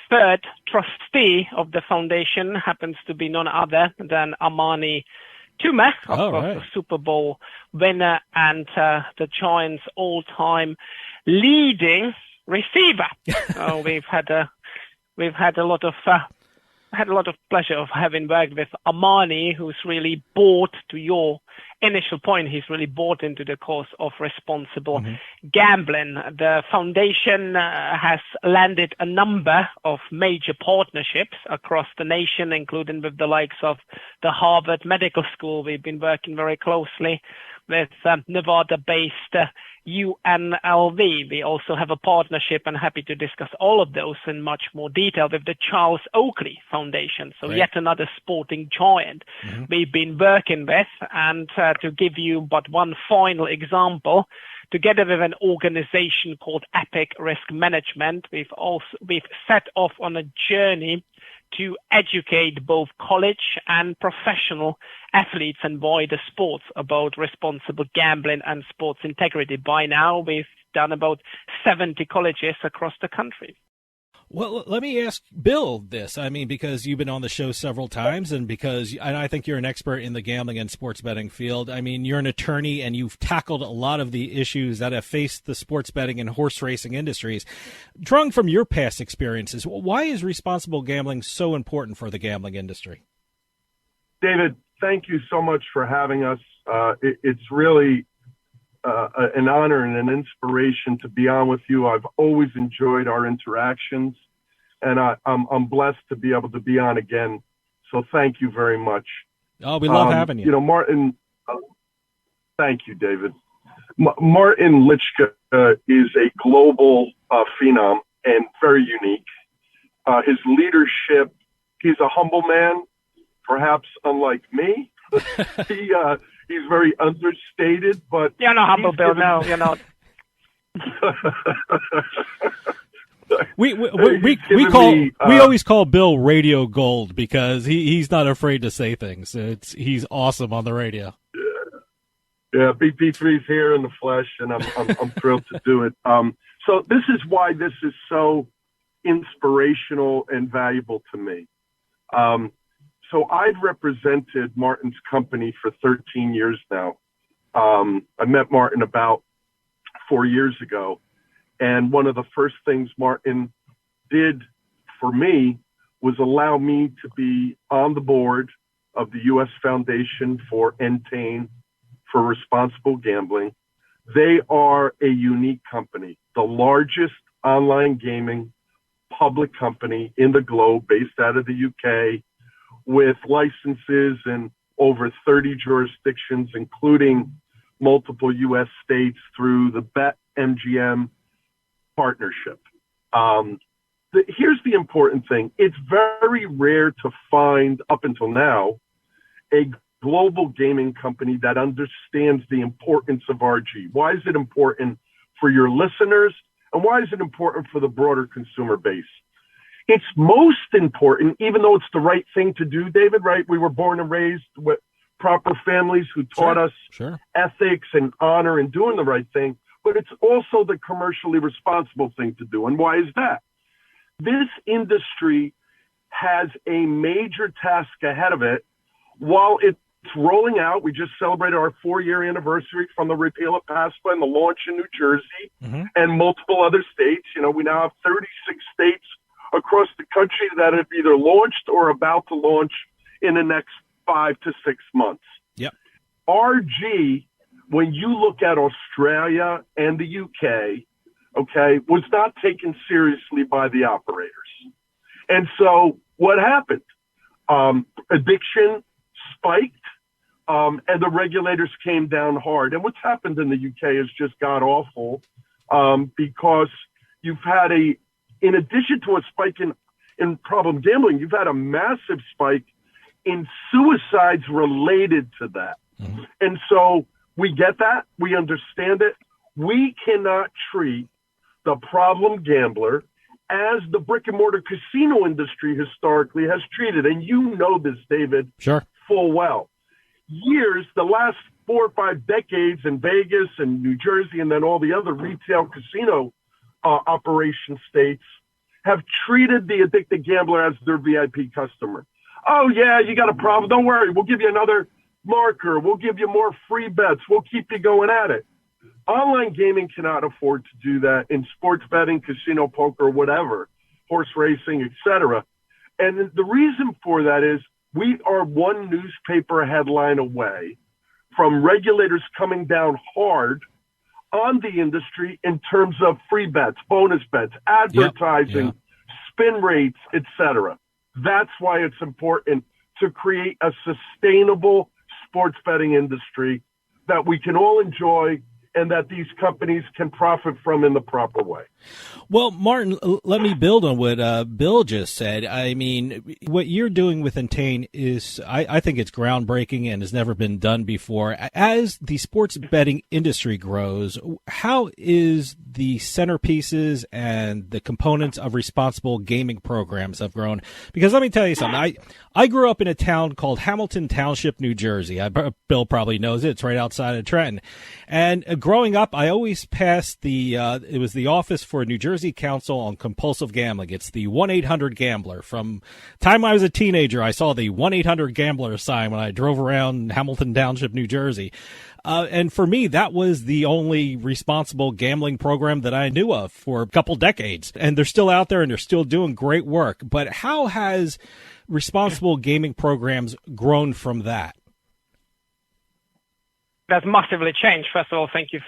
third trustee of the foundation happens to be none other than Amani Tuma, of course, the Super Bowl winner and the Giants' all-time leading receiver. We've had a lot of pleasure of having worked with Amani, who's really bought, to your initial point, he's really bought into the cause of responsible gambling. The foundation has landed a number of major partnerships across the nation, including with the likes of the Harvard Medical School. We've been working very closely with Nevada-based UNLV. We also have a partnership, and happy to discuss all of those in much more detail, with the Charles Oakley Foundation. So yet another sporting giant we've been working with. And to give you but one final example, together with an organization called Epic Risk Management, we've set off on a journey to educate both college and professional athletes and wider sports about responsible gambling and sports integrity. By now, we've done about 70 colleges across the country. Well, let me ask Bill this. I mean, because you've been on the show several times, and I think you're an expert in the gambling and sports betting field. I mean, you're an attorney, and you've tackled a lot of the issues that have faced the sports betting and horse racing industries. Drawing from your past experiences, why is responsible gambling so important for the gambling industry? David, thank you so much for having us. It's really an honor and an inspiration to be on with you. I've always enjoyed our interactions, and I'm blessed to be able to be on again. So thank you very much. Oh, we love having you. You know, Martin, thank you, David. Martin Lycka is a global phenom and very unique. His leadership, he's a humble man, perhaps unlike me. He's very understated, but you're not humble, Bill. No, you're not. We always call Bill Radio Gold, because he's not afraid to say things. He's awesome on the radio. Yeah, BP3's here in the flesh, and I'm thrilled to do it. So this is why this is so inspirational and valuable to me. So I've represented Martin's company for 13 years now. I met Martin about 4 years ago. And one of the first things Martin did for me was allow me to be on the board of the US Foundation for Entain for Responsible Gambling. They are a unique company, the largest online gaming public company in the globe based out of the UK with licenses in over 30 jurisdictions, including multiple US states through the BetMGM partnership. Here's the important thing. It's very rare to find, up until now, a global gaming company that understands the importance of RG. Why is it important for your listeners? And why is it important for the broader consumer base? It's most important, even though it's the right thing to do, David, right? We were born and raised with proper families who taught us ethics and honor and doing the right thing, but it's also the commercially responsible thing to do. And why is that? This industry has a major task ahead of it while it's rolling out. We just celebrated our 4-year anniversary from the repeal of Pascrell and the launch in New Jersey and multiple other states. You know, we now have 36 states across the country that have either launched or about to launch in the next 5 to 6 months. Yep. RG, when you look at Australia and the UK, okay, was not taken seriously by the operators. And so what happened? Addiction spiked, and the regulators came down hard. And what's happened in the UK is just god awful, because you've had in addition to a spike in problem gambling, you've had a massive spike in suicides related to that. And so we get that. We understand it. We cannot treat the problem gambler as the brick and mortar casino industry historically has treated. And you know this, David, full well. The last 4 or 5 decades in Vegas and New Jersey and then all the other retail casino operation states have treated the addicted gambler as their VIP customer. Oh, yeah, you got a problem. Don't worry. We'll give you another marker. We'll give you more free bets. We'll keep you going at it. Online gaming cannot afford to do that in sports betting, casino, poker, whatever, horse racing, etc. And the reason for that is we are one newspaper headline away from regulators coming down hard on the industry in terms of free bets, bonus bets, advertising, spin rates, etc. That's why it's important to create a sustainable sports betting industry that we can all enjoy and that these companies can profit from in the proper way. Well, Martin, let me build on what Bill just said. I mean, what you're doing with Entain is, I think it's groundbreaking and has never been done before. As the sports betting industry grows, how is the centerpieces and the components of responsible gaming programs have grown? Because let me tell you something. I grew up in a town called Hamilton Township, New Jersey. Bill probably knows it. It's right outside of Trenton. And growing up, I always passed it was the Office for New Jersey Council on Compulsive Gambling. It's the 1-800-GAMBLER. From time I was a teenager, I saw the 1-800-GAMBLER sign when I drove around Hamilton Township, New Jersey. And for me, that was the only responsible gambling program that I knew of for a couple decades. And they're still out there and they're still doing great work. But how has responsible gaming programs grown from that? That's massively changed. First of all, thank you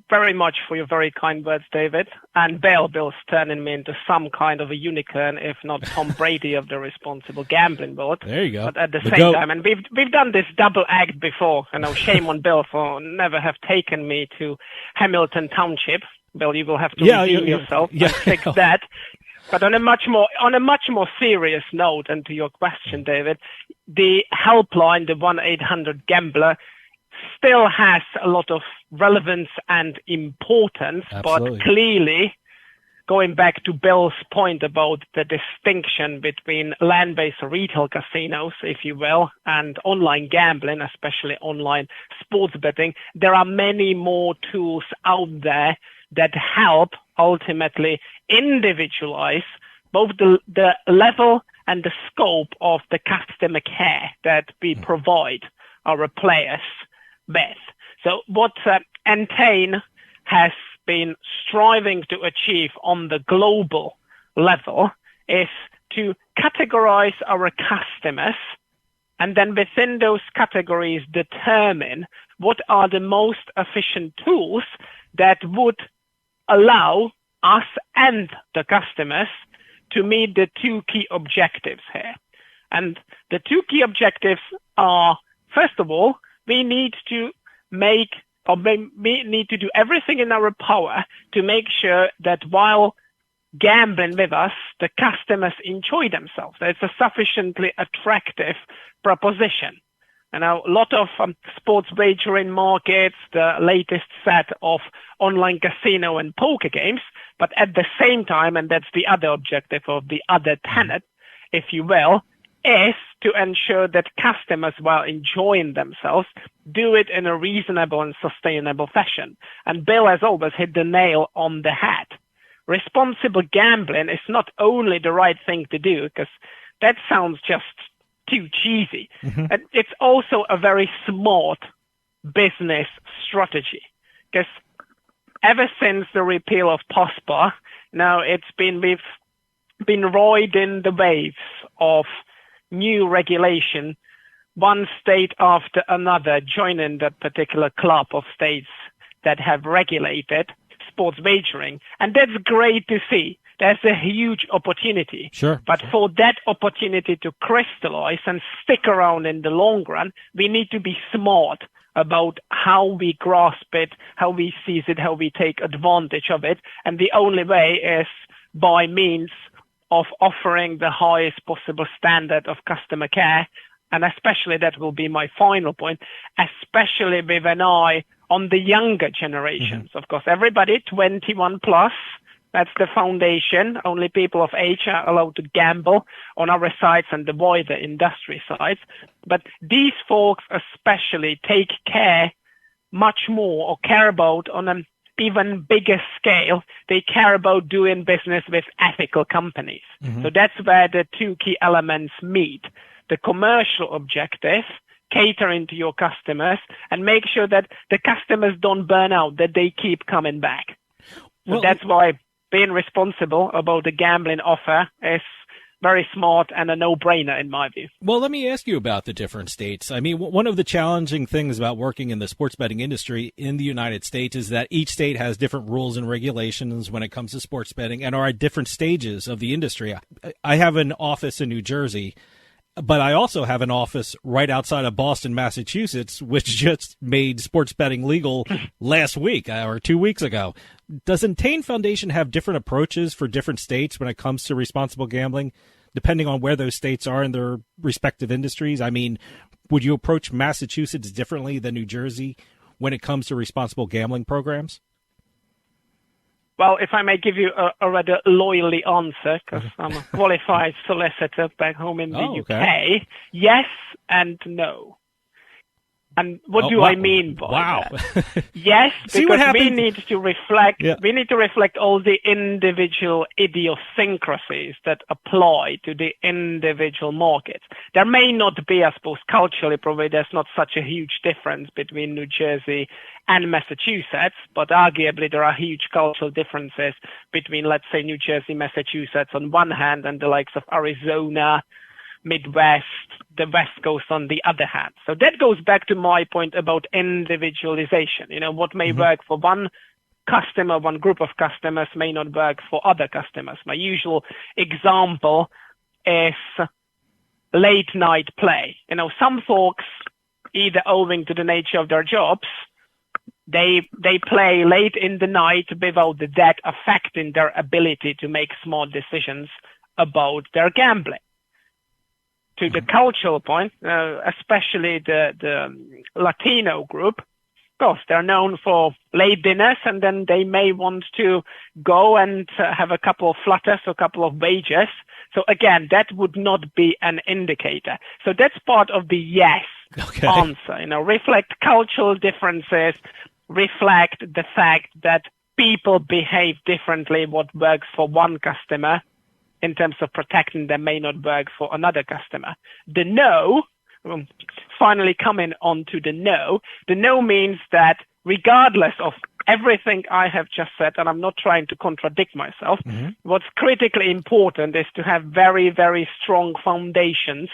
very much for your very kind words, David. And Bill's turning me into some kind of a unicorn, if not Tom Brady of the responsible gambling world. There you go. But at the same time, and we've done this double act before. You know, shame on Bill for never have taken me to Hamilton Township. Bill, you will have to redeem yourself and fix that. But on a much more serious note, and to your question, David, the helpline, the 1-800-GAMBLER, still has a lot of relevance and importance. Absolutely. But clearly, going back to Bill's point about the distinction between land-based retail casinos, if you will, and online gambling, especially online sports betting, there are many more tools out there that help ultimately individualize both the level and the scope of the customer care that we provide our players with. So what Entain has been striving to achieve on the global level is to categorize our customers and then within those categories determine what are the most efficient tools that would allow us and the customers to meet the two key objectives here. And the two key objectives are, first of all, we need to do everything in our power to make sure that while gambling with us, the customers enjoy themselves. That it's a sufficiently attractive proposition. And now a lot of sports wagering markets, the latest set of online casino and poker games, but at the same time, and that's the other objective of the other tenet, if you will, is to ensure that customers, while enjoying themselves, do it in a reasonable and sustainable fashion. And Bill has always hit the nail on the head. Responsible gambling is not only the right thing to do, because that sounds just too cheesy. And it's also a very smart business strategy, because ever since the repeal of POSPA, now we've been riding the waves of new regulation, one state after another joining that particular club of states that have regulated sports wagering. And that's great to see. There's a huge opportunity. Sure. But for that opportunity to crystallize and stick around in the long run, we need to be smart about how we grasp it, how we seize it, how we take advantage of it. And the only way is by means of offering the highest possible standard of customer care. And especially, that will be my final point, especially with an eye on the younger generations. Of course, everybody 21 plus, that's the foundation. Only people of age are allowed to gamble on our sites and the wider industry sites. But these folks especially take care much more, or care about on an even bigger scale. They care about doing business with ethical companies. So that's where the two key elements meet. The commercial objective, catering to your customers, and make sure that the customers don't burn out, that they keep coming back. So that's why being responsible about the gambling offer is very smart and a no-brainer in my view. Well, let me ask you about the different states. I mean, one of the challenging things about working in the sports betting industry in the United States is that each state has different rules and regulations when it comes to sports betting and are at different stages of the industry. I have an office in New Jersey, but I also have an office right outside of Boston, Massachusetts, which just made sports betting legal last week or 2 weeks ago. Does Entain Foundation have different approaches for different states when it comes to responsible gambling, depending on where those states are in their respective industries? I mean, would you approach Massachusetts differently than New Jersey when it comes to responsible gambling programs? Well, if I may give you a rather loyally answer, because I'm a qualified solicitor back home in the UK, yes and no. And what do I mean by that? Yes, because we need to reflect. We need to reflect all the individual idiosyncrasies that apply to the individual markets. There may not be, I suppose, culturally, probably there's not such a huge difference between New Jersey and Massachusetts, but arguably there are huge cultural differences between, let's say, New Jersey, Massachusetts on one hand, and the likes of Arizona, Midwest, the West Coast on the other hand. So that goes back to my point about individualization. You know, what may work for one customer, one group of customers may not work for other customers. My usual example is late night play. You know, some folks, either owing to the nature of their jobs, they play late in the night without that affecting their ability to make smart decisions about their gambling. To the cultural point, especially the Latino group, of course, they're known for late dinners, and then they may want to go and have a couple of flutters, a couple of wagers. So again, that would not be an indicator. So that's part of the yes answer. You know, reflect cultural differences, reflect the fact that people behave differently. What works for one customer in terms of protecting them may not work for another customer. The no, finally coming on to the no means that regardless of everything I have just said, and I'm not trying to contradict myself, what's critically important is to have very, very strong foundations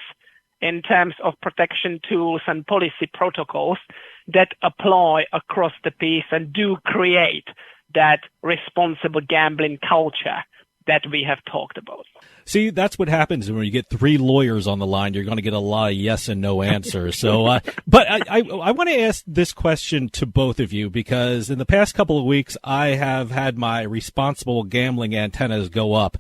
in terms of protection tools and policy protocols that apply across the piece and do create that responsible gambling culture that we have talked about. See, that's what happens when you get three lawyers on the line. You're going to get a lot of yes and no answers. So, but I want to ask this question to both of you, because in the past couple of weeks, I have had my responsible gambling antennas go up.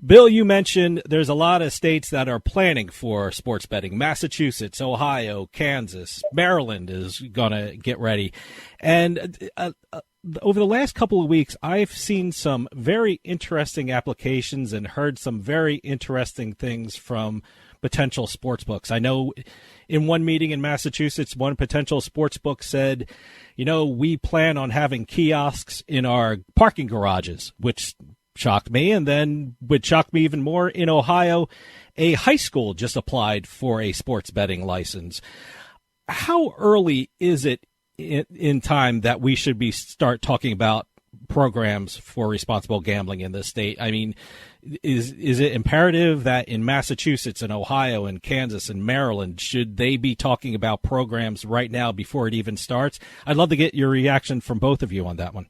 Bill, you mentioned there's a lot of states that are planning for sports betting. Massachusetts, Ohio, Kansas, Maryland is going to get ready. And over the last couple of weeks, I've seen some very interesting applications and heard some very interesting things from potential sports books. I know in one meeting in Massachusetts, one potential sports book said, we plan on having kiosks in our parking garages, which shocked me. And then what shocked me even more, in Ohio, a high school just applied for a sports betting license. How early is it in time that we should start talking about programs for responsible gambling in this state? I mean, is it imperative that in Massachusetts and Ohio and Kansas and Maryland, should they be talking about programs right now before it even starts? I'd love to get your reaction from both of you on that one.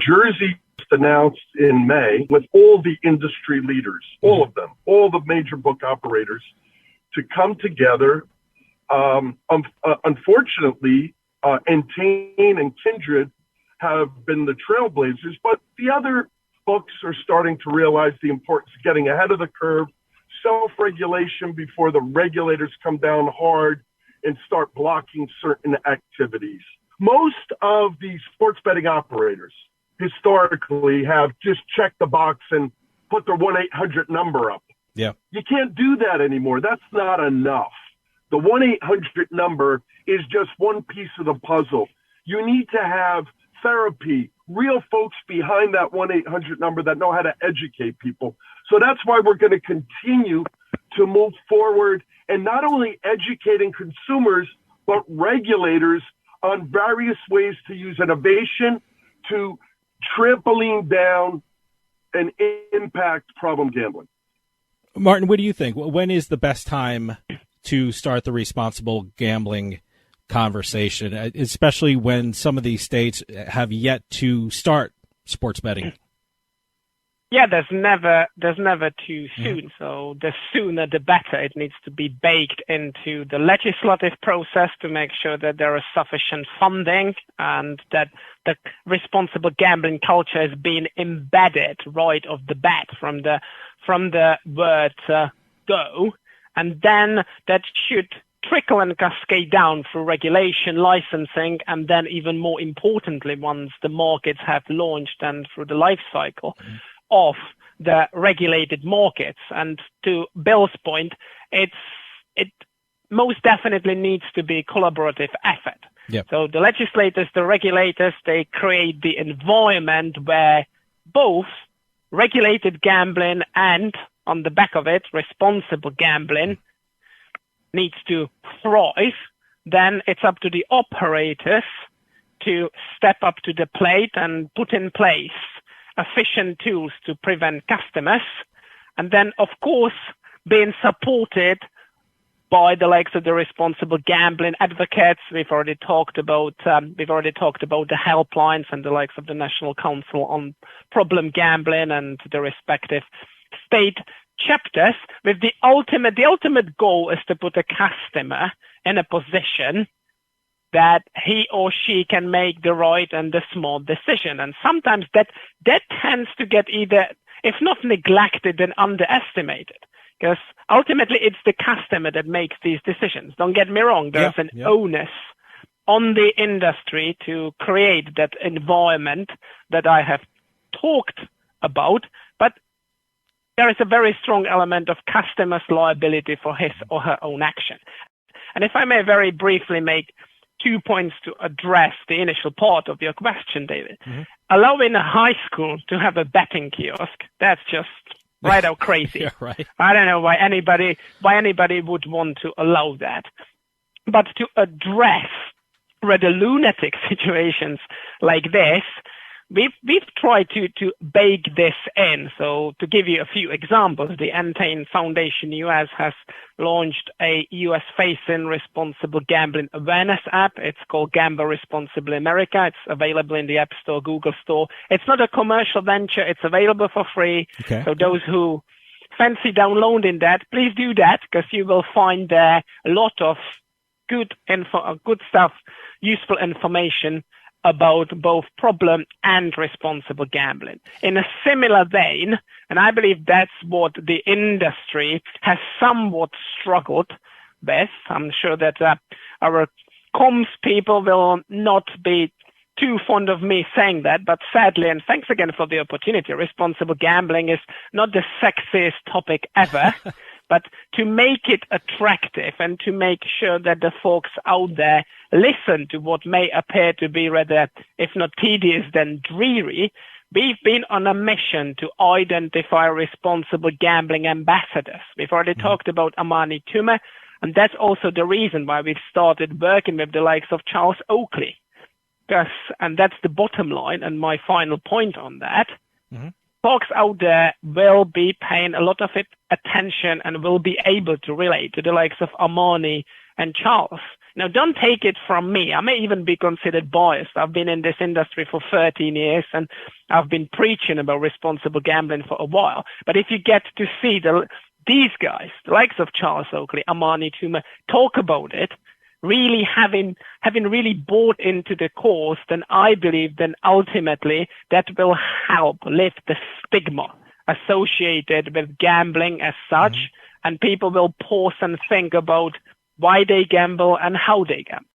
Jersey announced in May with all the industry leaders, all of them, all the major book operators, to come together. Unfortunately, Entain and Kindred have been the trailblazers, but the other books are starting to realize the importance of getting ahead of the curve, self-regulation before the regulators come down hard and start blocking certain activities. Most of the sports betting operators historically have just checked the box and put their 1-800 number up. Yeah. You can't do that anymore. That's not enough. The 1-800 number is just one piece of the puzzle. You need to have therapy, real folks behind that 1-800 number that know how to educate people. So that's why we're going to continue to move forward and not only educating consumers, but regulators on various ways to use innovation to trampoline down and impact problem gambling. Martin, what do you think? When is the best time to start the responsible gambling conversation, especially when some of these states have yet to start sports betting? Yeah, there's never too soon. So the sooner the better. It needs to be baked into the legislative process to make sure that there is sufficient funding and that the responsible gambling culture is being embedded right off the bat from the word go, and then that should trickle and cascade down through regulation, licensing, and then even more importantly, once the markets have launched and through the life cycle of the regulated markets. And to Bill's point, it most definitely needs to be a collaborative effort. Yep. So the legislators, the regulators, they create the environment where both regulated gambling and, on the back of it, responsible gambling needs to thrive. Then it's up to the operators to step up to the plate and put in place efficient tools to prevent customers. And then, of course, being supported by the likes of the responsible gambling advocates. We've already talked about the helplines and the likes of the National Council on Problem Gambling and the respective state chapters. With the ultimate goal is to put a customer in a position that he or she can make the right and the smart decision. And sometimes that tends to get either, if not neglected, then underestimated. Because ultimately it's the customer that makes these decisions. Don't get me wrong, there's an onus on the industry to create that environment that I have talked about, but there is a very strong element of customer's liability for his or her own action. And if I may very briefly make 2 points to address the initial part of your question, David. Allowing a high school to have a betting kiosk, that's just right out crazy. Yeah, right. I don't know why anybody would want to allow that. But to address rather lunatic situations like this, we've tried to bake this in. So to give you a few examples, the Entain Foundation US has launched a US facing responsible gambling awareness app. It's called Gamble Responsibly America. It's available in the App Store, Google Store. It's not a commercial venture. It's available for free. Okay. So those who fancy downloading that, please do that, because you will find there a lot of good stuff, useful information about both problem and responsible gambling. In a similar vein, and I believe that's what the industry has somewhat struggled with. I'm sure that our comms people will not be too fond of me saying that, but sadly, and thanks again for the opportunity, responsible gambling is not the sexiest topic ever. But to make it attractive and to make sure that the folks out there listen to what may appear to be rather, if not tedious, then dreary, we've been on a mission to identify responsible gambling ambassadors. We've already talked about Amani Tuma, and that's also the reason why we've started working with the likes of Charles Oakley. And that's the bottom line, and my final point on that. Mm-hmm. Folks out there will be paying a lot of attention and will be able to relate to the likes of Armani and Charles. Now, don't take it from me. I may even be considered biased. I've been in this industry for 13 years, and I've been preaching about responsible gambling for a while. But if you get to see these guys, the likes of Charles Oakley, Armani Tuma, talk about it, really having really bought into the cause, then I believe then ultimately that will help lift the stigma associated with gambling as such, and people will pause and think about why they gamble and how they gamble.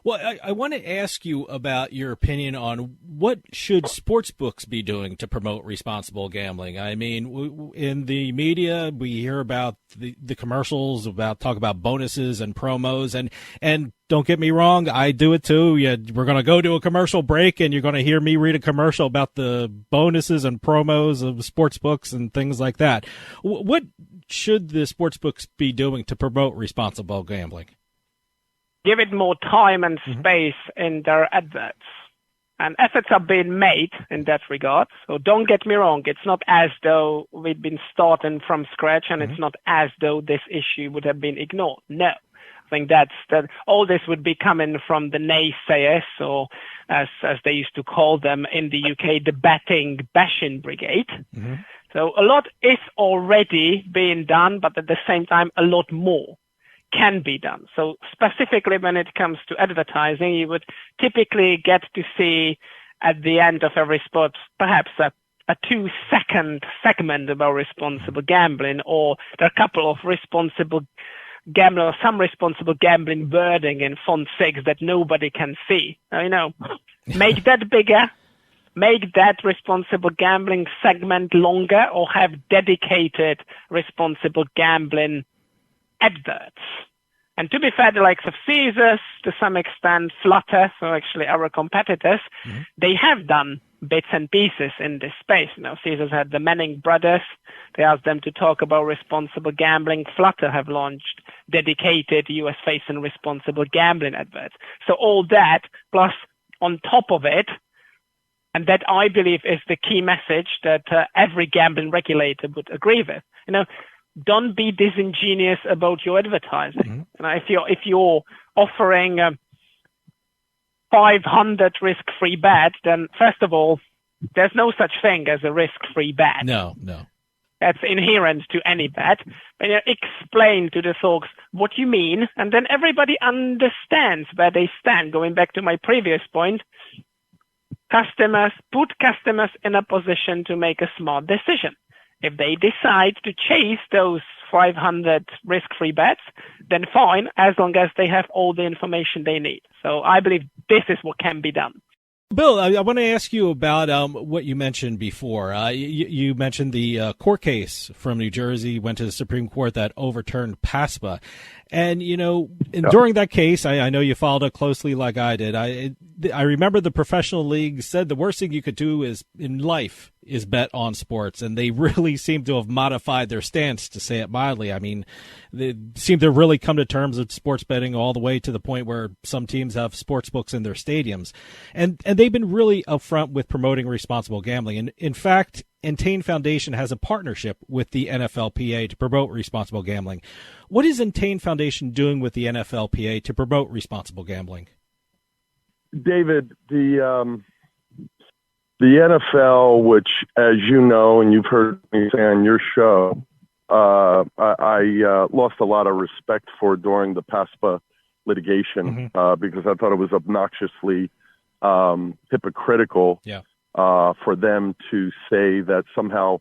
Well, I want to ask you about your opinion on what should sports books be doing to promote responsible gambling. I mean, in the media, we hear about the commercials, talk about bonuses and promos, and don't get me wrong, I do it too. Yeah, we're going to go to a commercial break, and you're going to hear me read a commercial about the bonuses and promos of sports books and things like that. What should the sports books be doing to promote responsible gambling? Give it more time and space in their adverts. And efforts are being made in that regard. So don't get me wrong. It's not as though we've been starting from scratch, and it's not as though this issue would have been ignored. No. I think that all this would be coming from the naysayers, or as they used to call them in the UK, the bashing brigade. So a lot is already being done, but at the same time, a lot more can be done. So specifically when it comes to advertising, you would typically get to see at the end of every spot perhaps a 2-second segment about responsible gambling, or there are a couple of responsible gambling or some responsible gambling wording in font 6 that nobody can see. Make that bigger, make that responsible gambling segment longer, or have dedicated responsible gambling adverts. And to be fair, the likes of Caesars, to some extent, Flutter, so actually our competitors, they have done bits and pieces in this space. Caesars had the Manning brothers. They asked them to talk about responsible gambling. Flutter have launched dedicated US-facing responsible gambling adverts. So all that, plus on top of it, and that I believe is the key message that every gambling regulator would agree with. Don't be disingenuous about your advertising. If you're offering 500 risk-free bet, then first of all, there's no such thing as a risk-free bet. No. That's inherent to any bet. And explain to the folks what you mean, and then everybody understands where they stand. Going back to my previous point, put customers in a position to make a smart decision. If they decide to chase those 500 risk-free bets, then fine, as long as they have all the information they need. So I believe this is what can be done. Bill, I want to ask you about what you mentioned before. You mentioned the court case from New Jersey went to the Supreme Court that overturned PASPA. And, during that case, I know you followed it closely like I did. I remember the professional league said the worst thing you could do in life is bet on sports, and they really seem to have modified their stance, to say it mildly. I mean, they seem to really come to terms with sports betting all the way to the point where some teams have sports books in their stadiums. And they've been really upfront with promoting responsible gambling. And in fact, Entain Foundation has a partnership with the NFLPA to promote responsible gambling. What is Entain Foundation doing with the NFLPA to promote responsible gambling? David, the NFL, which, as you know, and you've heard me say on your show, I lost a lot of respect for during the PASPA litigation because I thought it was obnoxiously hypocritical for them to say that somehow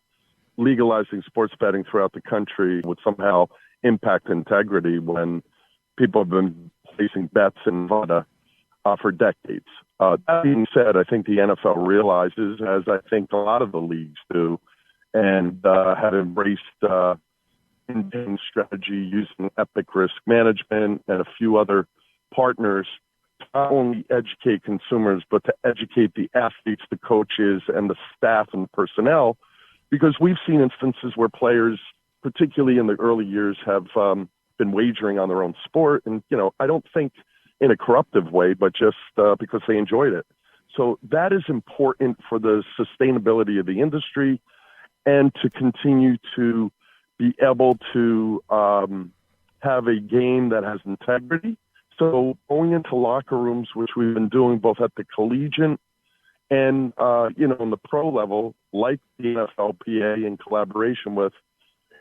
legalizing sports betting throughout the country would somehow impact integrity when people have been placing bets in Nevada for decades. That being said, I think the NFL realizes, as I think a lot of the leagues do, and have embraced Entain strategy using Epic Risk Management and a few other partners to not only educate consumers, but to educate the athletes, the coaches, and the staff and personnel, because we've seen instances where players, particularly in the early years, have been wagering on their own sport. And, you know, I don't think in a corruptive way, but just because they enjoyed it. So that is important for the sustainability of the industry and to continue to be able to have a game that has integrity. So going into locker rooms, which we've been doing both at the collegiate and, on the pro level, like the NFLPA in collaboration with,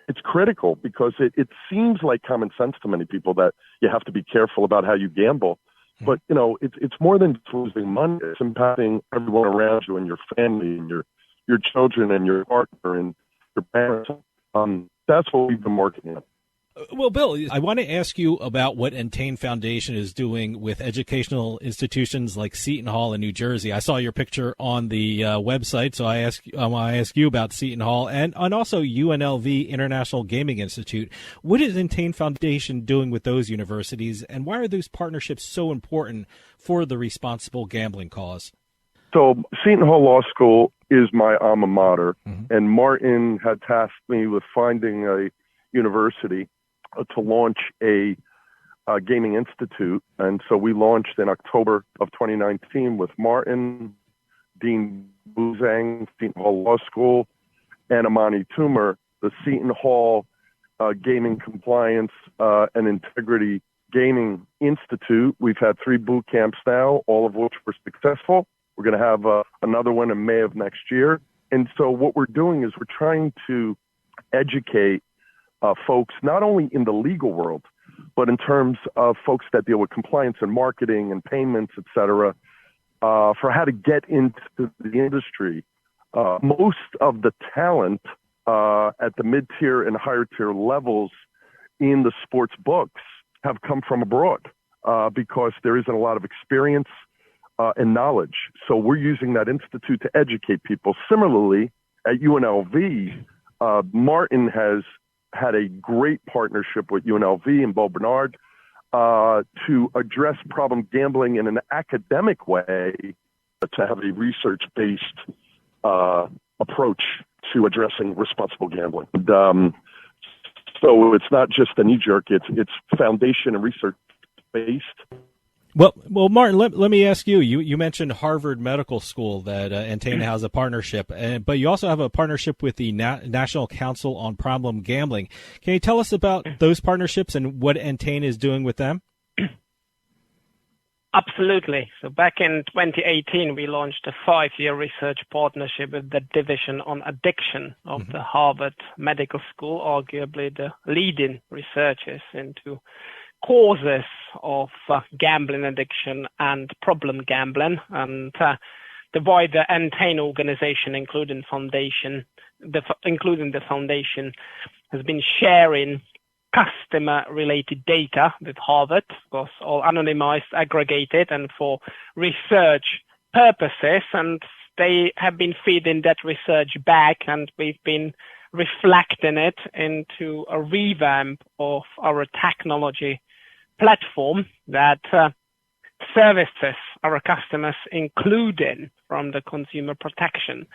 it's critical because it seems like common sense to many people that you have to be careful about how you gamble. But, it's more than just losing money. It's impacting everyone around you and your family and your children and your partner and your parents. That's what we've been working on. Well, Bill, I want to ask you about what Entain Foundation is doing with educational institutions like Seton Hall in New Jersey. I saw your picture on the website, so I want to ask you about Seton Hall and also UNLV International Gaming Institute. What is Entain Foundation doing with those universities, and why are those partnerships so important for the responsible gambling cause? So Seton Hall Law School is my alma mater, and Martin had tasked me with finding a university to launch a gaming institute. And so we launched in October of 2019 with Martin, Dean Buzang, Seton Hall Law School, and Amani Toomer, the Seton Hall Gaming Compliance and Integrity Gaming Institute. We've had 3 boot camps now, all of which were successful. We're going to have another one in May of next year. And so what we're doing is we're trying to educate folks, not only in the legal world, but in terms of folks that deal with compliance and marketing and payments, et cetera, for how to get into the industry. Most of the talent at the mid-tier and higher-tier levels in the sports books have come from abroad because there isn't a lot of experience and knowledge. So we're using that institute to educate people. Similarly, at UNLV, Martin has had a great partnership with UNLV and Bo Bernard to address problem gambling in an academic way, to have a research-based approach to addressing responsible gambling. And, so it's not just a knee-jerk, it's foundation and research-based. Well, Martin, let me ask you. You mentioned Harvard Medical School that Entain has a partnership, but you also have a partnership with the National Council on Problem Gambling. Can you tell us about those partnerships and what Entain is doing with them? Absolutely. So back in 2018, we launched a 5-year research partnership with the Division on Addiction of the Harvard Medical School, arguably the leading researchers into causes of gambling addiction and problem gambling, and the wider Entain organization, including the foundation, has been sharing customer-related data with Harvard, of course, all anonymized, aggregated, and for research purposes. And they have been feeding that research back, and we've been reflecting it into a revamp of our technology platform that services our customers, including from the consumer protection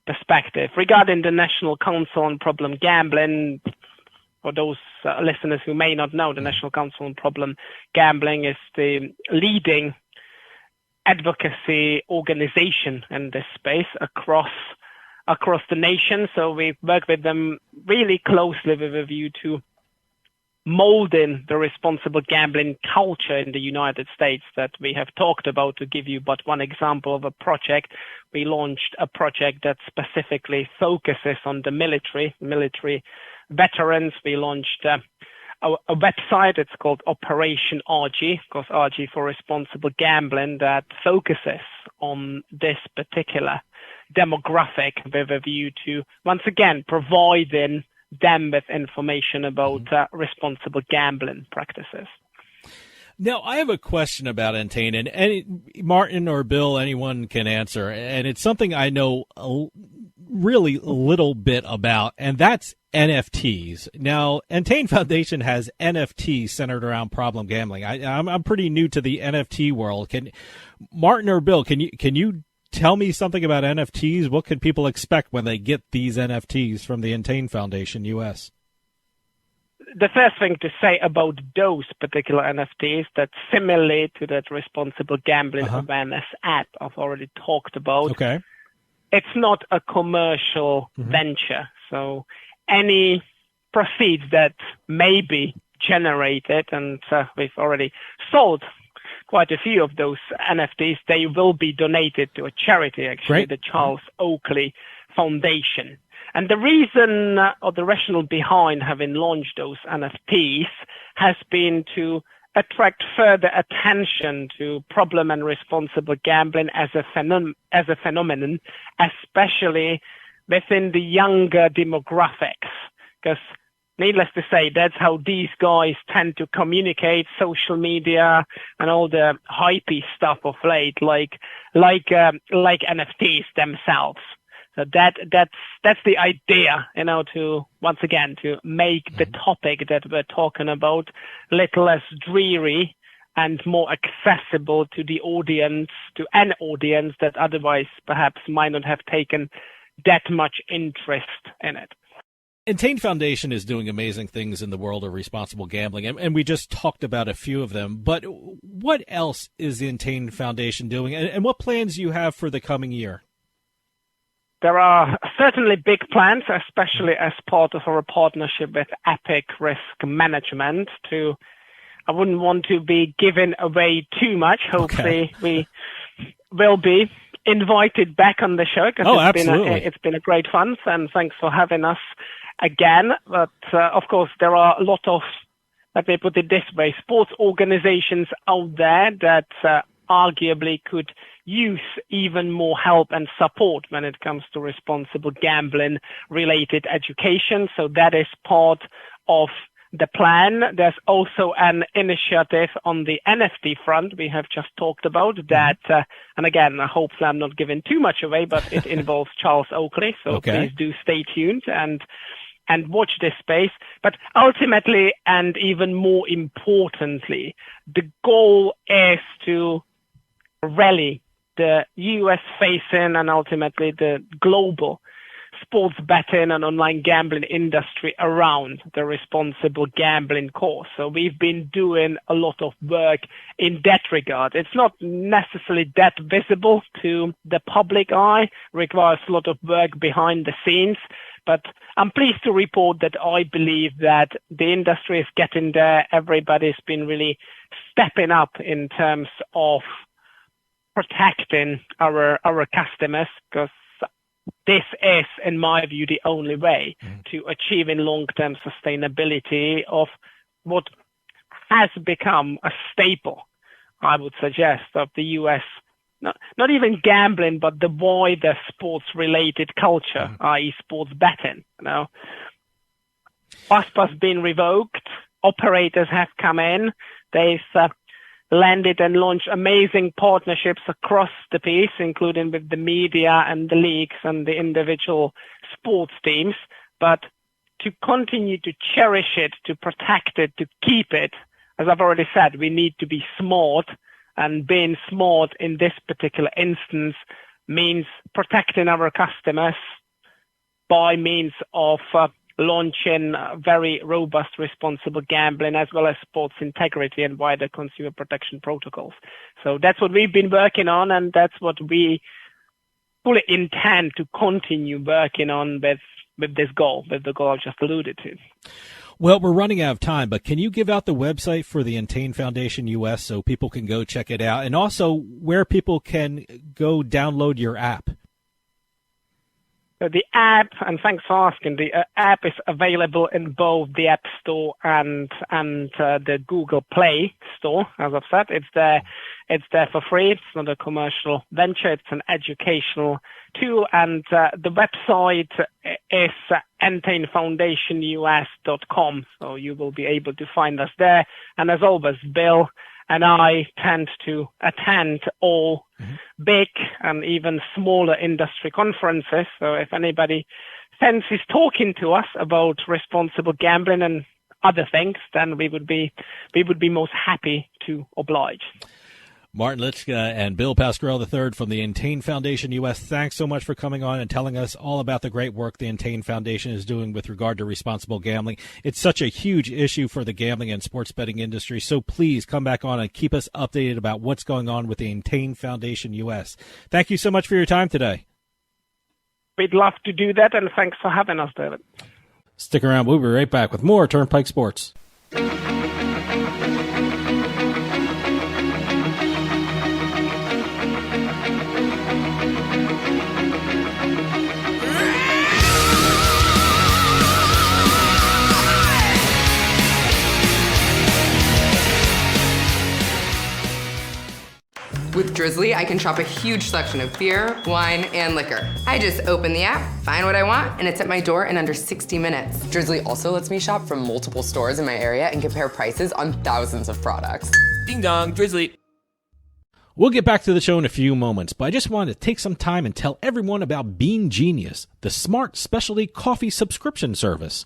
perspective. Regarding the National Council on Problem Gambling, for those listeners who may not know, the National Council on Problem Gambling is the leading advocacy organization in this space across the nation. So we work with them really closely with a view to molding the responsible gambling culture in the United States that we have talked about. To give you but one example of a project, we launched a project that specifically focuses on the military veterans. We launched a website. It's called Operation RG, of course, RG for Responsible Gambling, that focuses on this particular demographic with a view to, once again, providing them with information about responsible gambling practices. Now, I have a question about Entain, and any, Martin or Bill, anyone can answer, and it's something I know really little bit about, and that's NFTs. Now, Entain Foundation has NFTs centered around problem gambling. I'm pretty new to the NFT world. Can Martin or Bill, can you tell me something about NFTs? What can people expect when they get these NFTs from the Entain Foundation US? The first thing to say about those particular NFTs, that similarly to that responsible gambling awareness app I've already talked about, it's not a commercial venture. So any proceeds that may be generated, and we've already sold quite a few of those NFTs, they will be donated to a charity, actually, the Charles Oakley Foundation. And the reason or the rationale behind having launched those NFTs has been to attract further attention to problem and responsible gambling as a phenomenon, especially within the younger demographics. Because needless to say, that's how these guys tend to communicate, social media and all the hypey stuff of late, like NFTs themselves. So that's the idea, to once again to make the topic that we're talking about a little less dreary and more accessible to the audience, to an audience that otherwise perhaps might not have taken that much interest in it. Entain Foundation is doing amazing things in the world of responsible gambling, and we just talked about a few of them. But what else is the Entain Foundation doing, and what plans do you have for the coming year? There are certainly big plans, especially as part of our partnership with Epic Risk Management. I wouldn't want to be giving away too much. Hopefully we will be invited back on the show, because it's been a great fun, and thanks for having us again. But of course, there are a lot of, let me put it this way, sports organizations out there that arguably could use even more help and support when it comes to responsible gambling related education. So that is part of the plan. There's also an initiative on the NFT front we have just talked about that, and again, hopefully I'm not giving too much away, but it involves Charles Oakley. So please do stay tuned and watch this space. But ultimately, and even more importantly, the goal is to rally the US facing and ultimately the global sports betting and online gambling industry around the responsible gambling cause. So we've been doing a lot of work in that regard. It's not necessarily that visible to the public eye, requires a lot of work behind the scenes, but I'm pleased to report that I believe that the industry is getting there. Everybody's been really stepping up in terms of protecting our customers, because this is, in my view, the only way to achieving long-term sustainability of what has become a staple, I would suggest, of the US, not even gambling, but the wider sports-related culture, i.e. sports betting. PASPA's been revoked. Operators have come in. They've landed and launched amazing partnerships across the piece, including with the media and the leagues and the individual sports teams. But to continue to cherish it, to protect it, to keep it, as I've already said, we need to be smart, and being smart in this particular instance means protecting our customers by means of launching very robust responsible gambling as well as sports integrity and wider consumer protection protocols. So that's what we've been working on, and that's what we fully intend to continue working on with this goal, with the goal I just alluded to. Well, we're running out of time, but can you give out the website for the Entain Foundation US so people can go check it out, and also where people can go download your app? So the app, and thanks for asking, the app is available in both the App Store and the Google Play Store. As I've said, it's there for free. It's not a commercial venture. It's an educational tool, and the website is entainfoundationus.com. So you will be able to find us there. And as always, Bill and I tend to attend all big and even smaller industry conferences. So if anybody fancies talking to us about responsible gambling and other things, then we would be most happy to oblige. Martin Lycka and Bill Pascrell III from the Entain Foundation US, thanks so much for coming on and telling us all about the great work the Entain Foundation is doing with regard to responsible gambling. It's such a huge issue for the gambling and sports betting industry, so please come back on and keep us updated about what's going on with the Entain Foundation US. Thank you so much for your time today. We'd love to do that, and thanks for having us, David. Stick around. We'll be right back with more Turnpike Sports. With Drizzly, I can shop a huge selection of beer, wine, and liquor. I just open the app, find what I want, and it's at my door in under 60 minutes. Drizzly also lets me shop from multiple stores in my area and compare prices on thousands of products. Ding dong, Drizzly. We'll get back to the show in a few moments, but I just wanted to take some time and tell everyone about Bean Genius, the smart specialty coffee subscription service.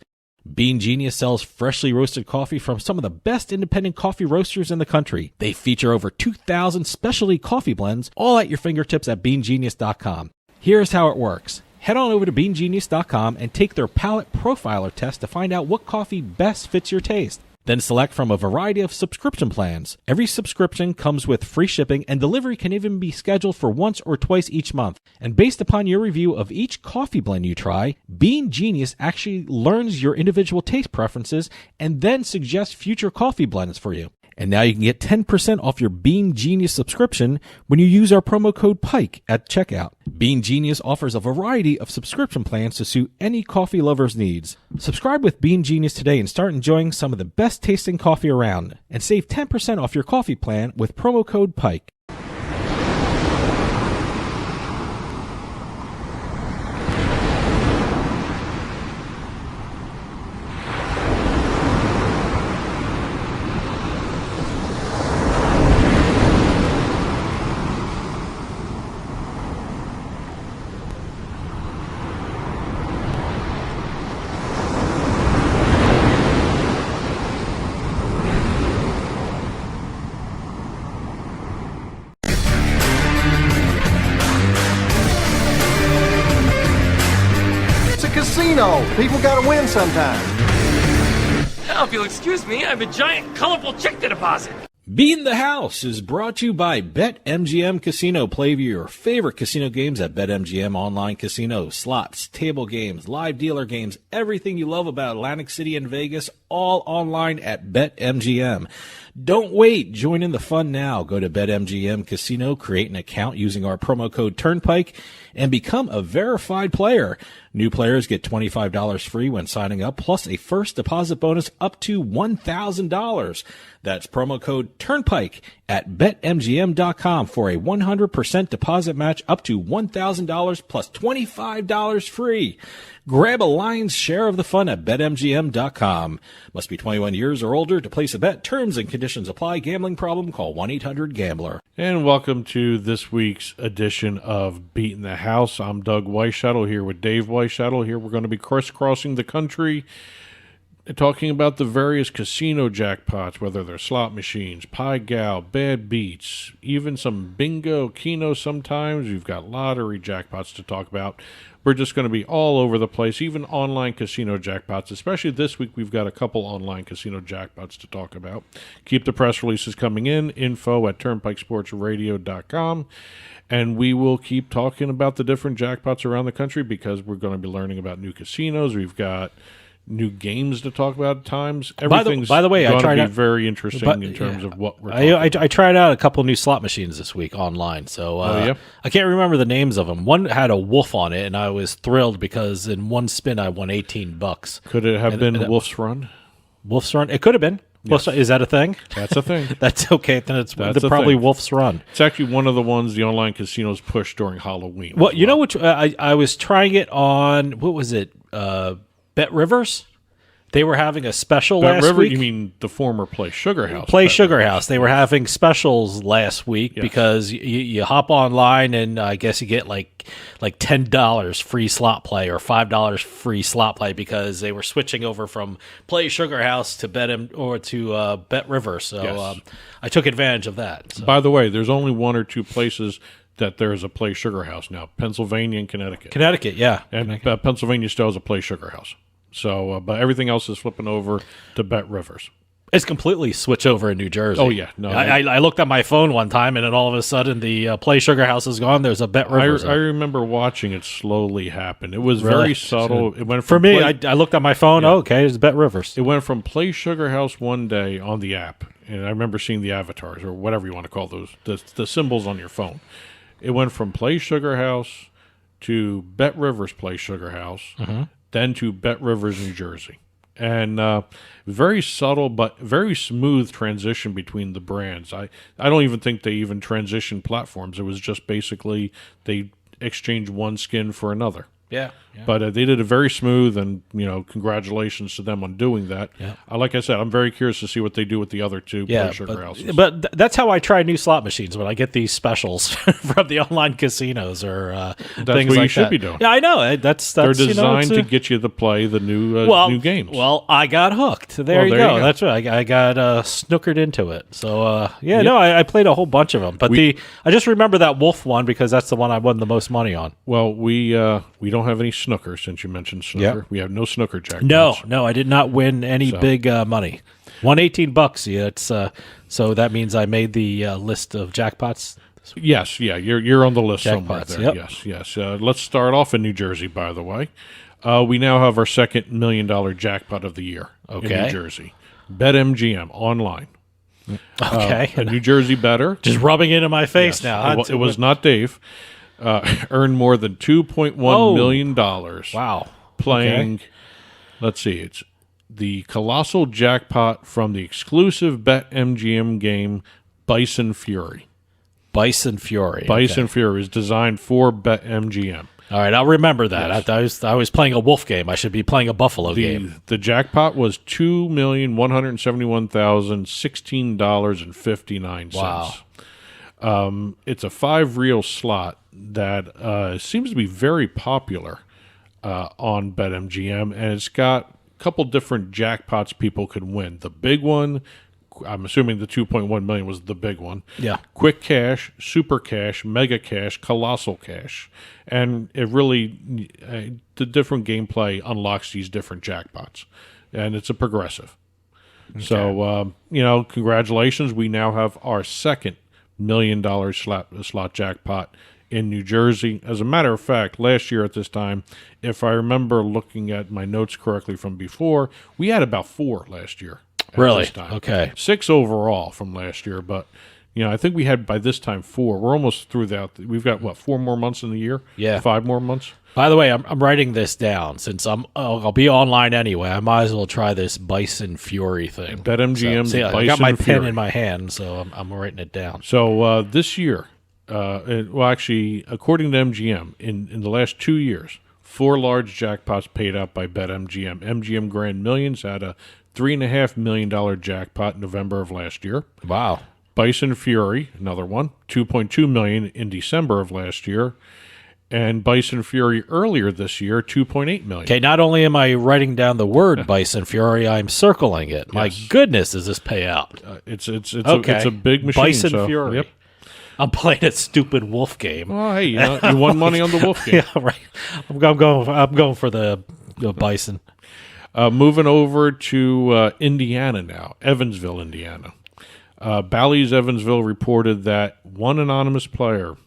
Bean Genius sells freshly roasted coffee from some of the best independent coffee roasters in the country. They feature over 2,000 specialty coffee blends, all at your fingertips at beangenius.com. Here's how it works. Head on over to beangenius.com and take their palate profiler test to find out what coffee best fits your taste. Then select from a variety of subscription plans. Every subscription comes with free shipping, and delivery can even be scheduled for once or twice each month. And based upon your review of each coffee blend you try, Bean Genius actually learns your individual taste preferences and then suggests future coffee blends for you. And now you can get 10% off your Bean Genius subscription when you use our promo code PIKE at checkout. Bean Genius offers a variety of subscription plans to suit any coffee lover's needs. Subscribe with Bean Genius today and start enjoying some of the best tasting coffee around. And save 10% off your coffee plan with promo code PIKE. People gotta win sometime. Now, if you'll excuse me, I have a giant, colorful check to deposit. Beatin The House is brought to you by BetMGM Casino. Play your favorite casino games at BetMGM Online Casino. Slots, table games, live dealer games, everything you love about Atlantic City and Vegas, all online at BetMGM. Don't wait. Join in the fun now. Go to BetMGM Casino, create an account using our promo code Turnpike, and become a verified player. New players get $25 free when signing up, plus a first deposit bonus up to $1,000. That's promo code Turnpike at BetMGM.com for a 100% deposit match up to $1,000 plus $25 free. Grab a lion's share of the fun at BetMGM.com. Must be 21 years or older to place a bet. Terms and conditions apply. Gambling problem? Call 1-800-GAMBLER. And welcome to this week's edition of Beatin The House. I'm Doug Weischadle here with Dave Weischadle. Here we're going to be crisscrossing the country talking about the various casino jackpots, whether they're slot machines, pie gal, bad beats, even some bingo, keno sometimes. We've got lottery jackpots to talk about. We're just going to be all over the place, even online casino jackpots. Especially this week, we've got a couple online casino jackpots to talk about. Keep the press releases coming in, info@turnpikesportsradio.com. And we will keep talking about the different jackpots around the country because we're going to be learning about new casinos. We've got new games to talk about at times. Everything's by the way, I tried to be out, very interesting in terms of what we're talking about. I tried out a couple new slot machines this week online. So I can't remember the names of them. One had a wolf on it, and I was thrilled because in one spin I won $18. Could it have been Wolf's Run? Wolf's Run? It could have been. Yes. Is that a thing? That's a thing. That's okay. Then it's probably Wolf's Run. It's actually one of the ones the online casinos push during Halloween. Well, you know which I was trying it on. What was it? Bet Rivers. They were having a special last week. You mean the former Play Sugar House? Play Sugar House. They were having specials last week because you hop online and I guess you get like $10 free slot play or $5 free slot play because they were switching over from Play Sugar House to Bet Rivers. So I took advantage of that. So. By the way, there's only one or two places that there is a Play Sugar House now: Pennsylvania and Connecticut. Connecticut, yeah, and Pennsylvania still has a Play Sugar House. So, but everything else is flipping over to Bet Rivers. It's completely switch over in New Jersey. Oh, yeah. No, I looked at my phone one time, and then all of a sudden the Play Sugar House is gone. There's a Bet Rivers. I remember watching it slowly happen. It was very subtle. It went from I looked at my phone. Yeah. Oh, okay, it's Bet Rivers. It went from Play Sugar House one day on the app, and I remember seeing the avatars or whatever you want to call those, the symbols on your phone. It went from Play Sugar House to Bet Rivers Play Sugar House. Mm-hmm. Then to Bet Rivers, New Jersey. And very subtle but very smooth transition between the brands. I don't even think they even transitioned platforms. It was just basically they exchanged one skin for another. Yeah. But they did it very smooth, and congratulations to them on doing that. Yeah. Like I said, I'm very curious to see what they do with the other two Play Sugar Houses. But that's how I try new slot machines when I get these specials from the online casinos or that's things what like you should that. be doing. Yeah, I know. That's they're designed to get you to play the new games. Well, I got hooked. There you go. That's right. I got snookered into it. So I played a whole bunch of them. But I just remember that wolf one because that's the one I won the most money on. Well, we don't have any snooker since you mentioned snooker. Yep. We have no snooker jackpots. No, I did not win any big money. Won $18. Yeah, it's so that means I made the list of jackpots. Yes, you're on the list somewhere there. Yep. Yes. Let's start off in New Jersey. By the way, we now have our second $1 million jackpot of the year in New Jersey. BetMGM online. Okay, a New Jersey bettor just rubbing it in my face now. It was not Dave. Earned more than $2.1 million. Wow. Playing, let's see, it's the colossal jackpot from the exclusive BetMGM game Bison Fury. Bison Fury is designed for BetMGM. All right, I'll remember that. Yes. I was playing a wolf game. I should be playing a buffalo game. The jackpot was $2,171,016.59. Wow. It's a 5-reel slot that seems to be very popular on BetMGM, and it's got a couple different jackpots people could win. The big one, I'm assuming the $2.1 million was the big one. Yeah. Quick cash, super cash, mega cash, colossal cash. And it really, the different gameplay unlocks these different jackpots. And it's a progressive. Okay. So, congratulations. We now have our second $1 million slot jackpot in New Jersey. As a matter of fact, last year at this time, if I remember looking at my notes correctly from before, we had about 4 last year. Really? Okay. 6 overall from last year, but I think we had by this time 4. We're almost through that. We've got 4 more months in the year? Yeah. 5 more months? By the way, I'm writing this down since I'll be online anyway. I might as well try this Bison Fury thing. BetMGM. So, I got my pen in my hand, so I'm writing it down. So this year, actually, according to MGM, in the last 2 years, 4 large jackpots paid out by BetMGM. MGM Grand Millions had a $3.5 million jackpot in November of last year. Wow. Bison Fury, another one, $2.2 million in December of last year. And Bison Fury earlier this year, $2.8 million. Okay, not only am I writing down the word Bison Fury, I'm circling it. My goodness, does this pay out? It's a big machine. Bison so, Fury. Yep. I'm playing a stupid wolf game. Well, hey, you won money on the wolf game. Yeah, right. I'm going for the Bison. Moving over to Indiana now, Evansville, Indiana. Bally's Evansville reported that one anonymous player,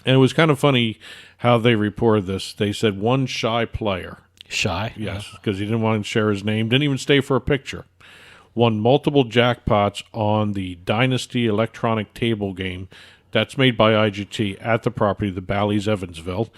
and it was kind of funny how they reported this. They said one shy player. Shy? Yes, because he didn't want to share his name, didn't even stay for a picture. Won multiple jackpots on the Dynasty electronic table game that's made by IGT at the property, the Bally's Evansville,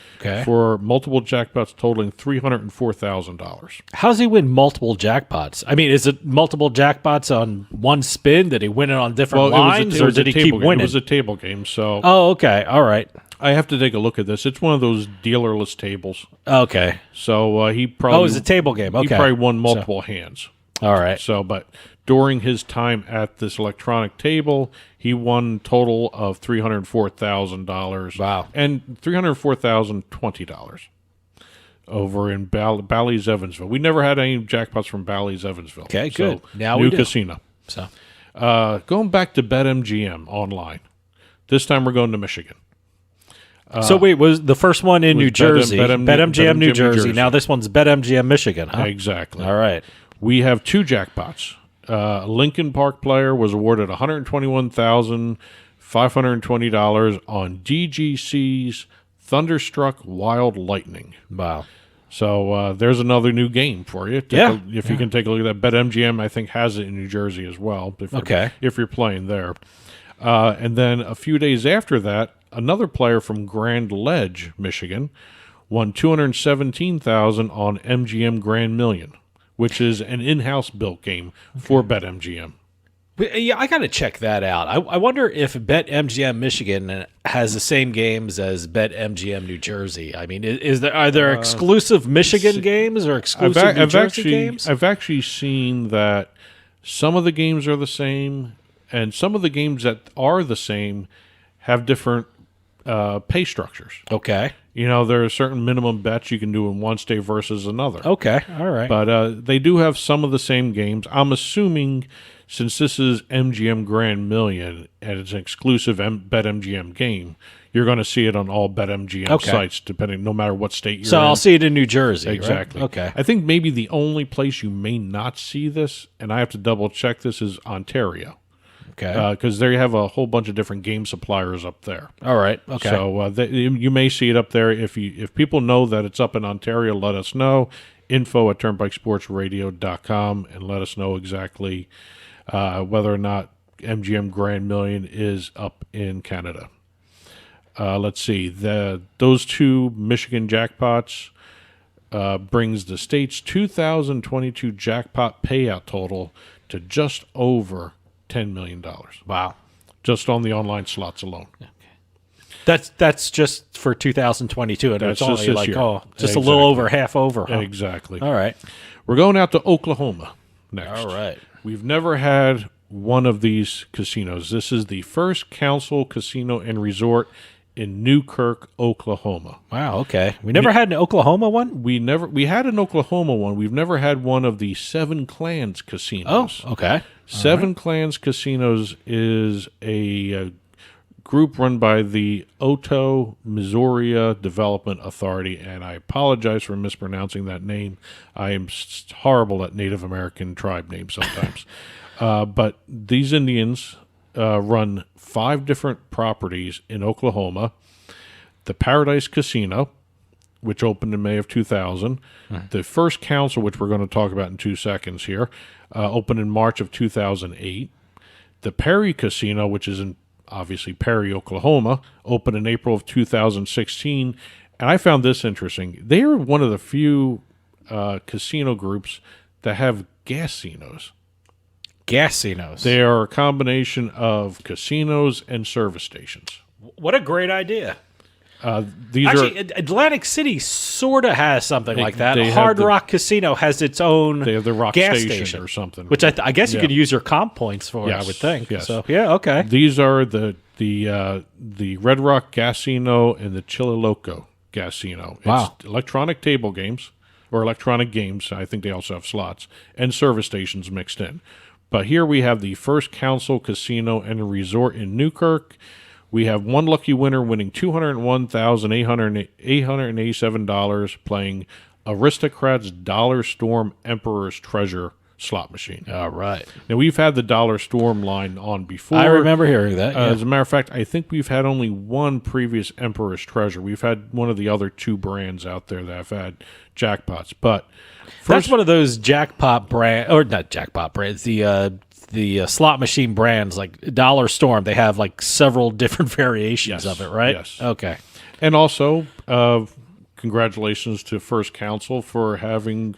for multiple jackpots totaling $304,000. How's he win multiple jackpots? I mean, is it multiple jackpots on one spin? Did he win it on different lines, or did he keep winning? It was a table game, so... Oh, okay. All right. I have to take a look at this. It's one of those dealerless tables. Okay. So he probably... Oh, it's a table game. Okay. He probably won multiple hands. All right. So, but during his time at this electronic table, he won total of $304,000. Wow. And $304,020 over in Bally's Evansville. We never had any jackpots from Bally's Evansville. Okay, good. So, now new we do. casino. So, going back to BetMGM online. This time we're going to Michigan. So wait, was the first one in New Jersey? BetMGM New Jersey. Now this one's BetMGM Michigan, huh? Exactly. All right. We have two jackpots. Lincoln Park player was awarded $121,520 on DGC's Thunderstruck Wild Lightning. Wow. So there's another new game for you. If you can take a look at that. BetMGM, I think, has it in New Jersey as well. If you're playing there. And then a few days after that, another player from Grand Ledge, Michigan, won $217,000 on MGM Grand Million, which is an in-house built game for BetMGM. Yeah, I got to check that out. I wonder if BetMGM Michigan has the same games as BetMGM New Jersey. I mean, are there exclusive Michigan games or exclusive New Jersey games? I've actually seen that some of the games are the same, and some of the games that are the same have different pay structures. Okay. You know, there are certain minimum bets you can do in one state versus another. Okay, all right. But they do have some of the same games. I'm assuming since this is MGM Grand Million and it's an exclusive BetMGM game, you're going to see it on all BetMGM sites, no matter what state you're in. So I'll see it in New Jersey, exactly. Right? Okay. I think maybe the only place you may not see this, and I have to double check this, is Ontario. Okay. Because they have a whole bunch of different game suppliers up there. All right. Okay. So you may see it up there. If people know that it's up in Ontario, let us know. info@turnpikesportsradio.com and let us know exactly whether or not MGM Grand Million is up in Canada. Let's see. Those two Michigan jackpots brings the state's 2022 jackpot payout total to just over $10 million. Wow. Just on the online slots alone. Okay. That's just for 2022, and That's it's only just this like year. a Exactly. little over half over. Huh? Exactly. All right. We're going out to Oklahoma next. All right. We've never had one of these casinos. This is the first council casino and resort in Newkirk, Oklahoma. Wow, okay. We never had an Oklahoma one? We had an Oklahoma one. We've never had one of the Seven Clans casinos. Oh, okay. Seven Clans Casinos is a group run by the Oto Missouri Development Authority, and I apologize for mispronouncing that name. I am horrible at Native American tribe names sometimes. But these Indians run 5 different properties in Oklahoma. The Paradise Casino, which opened in May of 2000. The first council, which we're going to talk about in 2 seconds here, opened in March of 2008. The Perry Casino, which is in obviously Perry, Oklahoma, opened in April of 2016. And I found this interesting. They are one of the few casino groups that have gasinos. Gasinos. They are a combination of casinos and service stations. What a great idea. Atlantic City sort of has something like that. Hard Rock Casino has its own they have the Rock gas station or something. Which I guess you could use your comp points for, yes, I would think. Yes. So, yeah, okay. These are the Red Rock Casino and the Chililoco casino. Wow. It's electronic table games or electronic games. I think they also have slots and service stations mixed in. But here we have the First Council Casino and Resort in Newkirk. We have one lucky winner winning $201,887 playing Aristocrats Dollar Storm Emperor's Treasure slot machine. All right. Now, we've had the Dollar Storm line on before. I remember hearing that. As a matter of fact, I think we've had only one previous Emperor's Treasure. We've had one of the other two brands out there that have had jackpots. But that's one of those jackpot brand, or not jackpot brands, the slot machine brands like Dollar Storm. They have like several different variations of it, right? Yes. Okay. And also, congratulations to First Council for having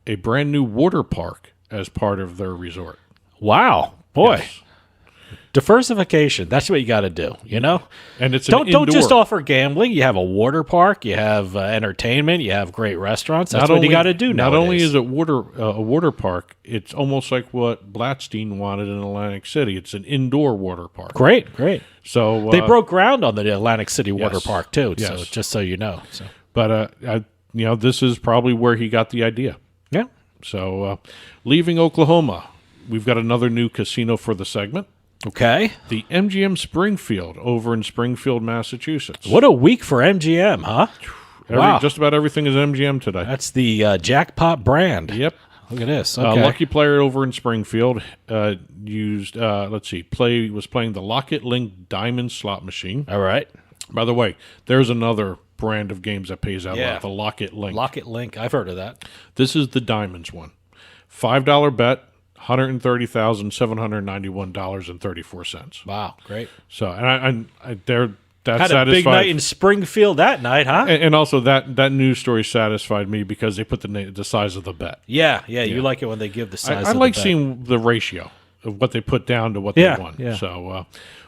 a brand new water park as part of their resort. Wow, boy. Yes. Diversification. That's what you got to do, you know? And it's don't just offer gambling. You have a water park, you have entertainment, you have great restaurants. That's what you got to do nowadays. Not only is it a water park, it's almost like what Blatstein wanted in Atlantic City. It's an indoor water park. Great. So they broke ground on the Atlantic City water park too, Yes. so just so you know. So. But this is probably where he got the idea. Yeah. So, leaving Oklahoma, we've got another new casino for the segment. Okay. The MGM Springfield over in Springfield, Massachusetts. What a week for MGM, huh? Wow. Just about everything is MGM today. That's the jackpot brand. Yep. Look at this. Okay. Lucky player over in Springfield was playing the Locket Link Diamond slot machine. All right. By the way, there's another brand of games that pays out a lot, the Locket Link. Locket Link. I've heard of that. This is the Diamonds one. $5 bet. $130,791.34. Wow, great! So, and that had satisfied. A big night in Springfield that night, huh? And also that news story satisfied me because they put the size of the bet. Yeah. You like it when they give the size. I of like the bet. seeing the ratio of what they put down to what they won. Yeah. So,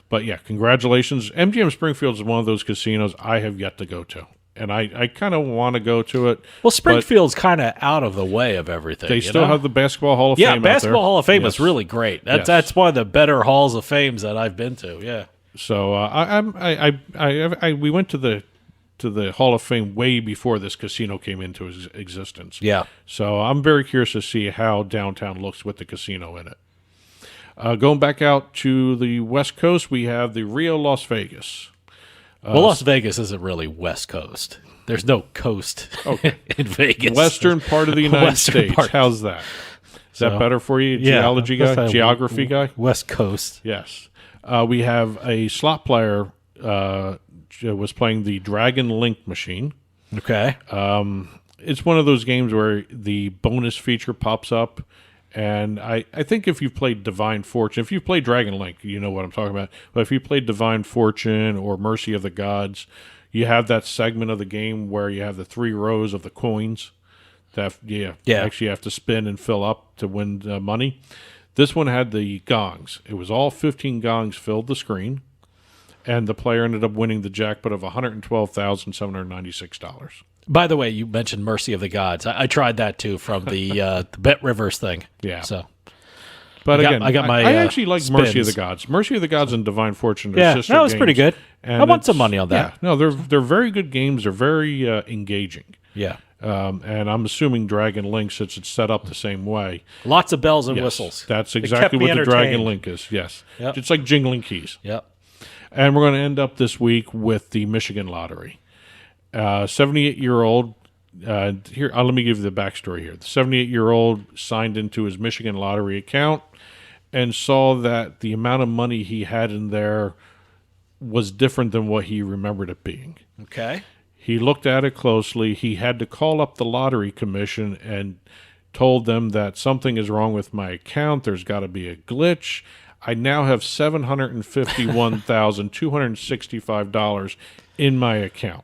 but yeah, congratulations. MGM Springfield is one of those casinos I have yet to go to. And I kind of want to go to it. Well, Springfield's kind of out of the way of everything. They still have the Basketball Hall of Fame. Yeah, Basketball Hall of Fame Yes. is really great. That's one of the better halls of fames that I've been to. Yeah. So we went to the Hall of Fame way before this casino came into existence. Yeah. So I'm very curious to see how downtown looks with the casino in it. Going back out to the West Coast, we have the Rio Las Vegas. Well, Las Vegas isn't really West Coast. There's no coast in Vegas. Western part of the United States. How's that? Is that better for you, geography guy? West Coast. Yes. We have a slot player was playing the Dragon Link machine. Okay. It's one of those games where the bonus feature pops up. And I think if you've played Divine Fortune, if you've played Dragon Link, you know what I'm talking about. But if you played Divine Fortune or Mercy of the Gods, you have that segment of the game where you have the 3 rows of the coins that you actually have to spin and fill up to win money. This one had the gongs. It was all 15 gongs filled the screen, and the player ended up winning the jackpot of $112,796. By the way, you mentioned Mercy of the Gods. I tried that too from the Bet Rivers thing. Yeah. So, but I got my. I actually like spins. Mercy of the Gods. Mercy of the Gods and Divine Fortune are sister that was games. pretty good. And I want some money on that. Yeah, no, they're very good games. They're very engaging. Yeah. And I'm assuming Dragon Link, since it's set up the same way. Lots of bells and whistles. That's It exactly kept me what the Dragon entertained. Link is. Yes. Yep. It's like jingling keys. Yep. And we're going to end up this week with the Michigan Lottery. 78-year-old. Here, let me give you the backstory here. The 78-year-old signed into his Michigan Lottery account and saw that the amount of money he had in there was different than what he remembered it being. Okay. He looked at it closely. He had to call up the lottery commission and told them that something is wrong with my account. There's got to be a glitch. I now have $751,265 in my account.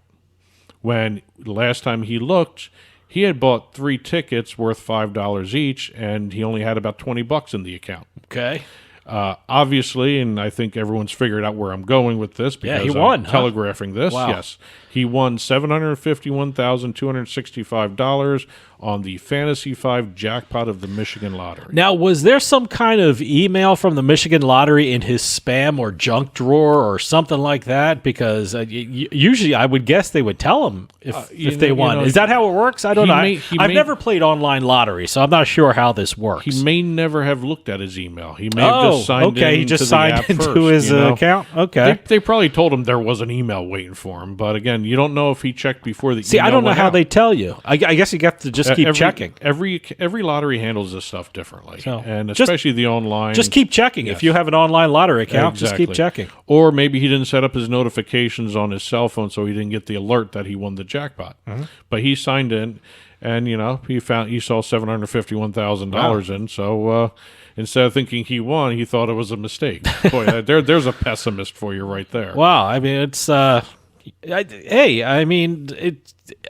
When last time he looked, he had bought 3 tickets worth $5 each, and he only had about $20 in the account. Okay. Obviously, and I think everyone's figured out where I'm going with this because he won, I'm telegraphing this. Wow. Yes, he won $751,265. on the Fantasy 5 jackpot of the Michigan Lottery. Now, was there some kind of email from the Michigan Lottery in his spam or junk drawer or something like that? Because usually I would guess they would tell him if they won. Is that how it works? I don't know. I've never played online lottery, so I'm not sure how this works. He may never have looked at his email. He may have just signed in. He just to signed the app into first, his account? Okay. They probably told him there was an email waiting for him, but again, you don't know if he checked before the email. See, I don't know how out. they tell you. I guess you have to just keep checking. Every lottery handles this stuff differently, and especially the online. Just keep checking. Yes. If you have an online lottery account, just keep checking. Or maybe he didn't set up his notifications on his cell phone, so he didn't get the alert that he won the jackpot. Mm-hmm. But he signed in, and he saw $751,000 in. So instead of thinking he won, he thought it was a mistake. Boy, there's a pessimist for you right there. Wow, I mean it's.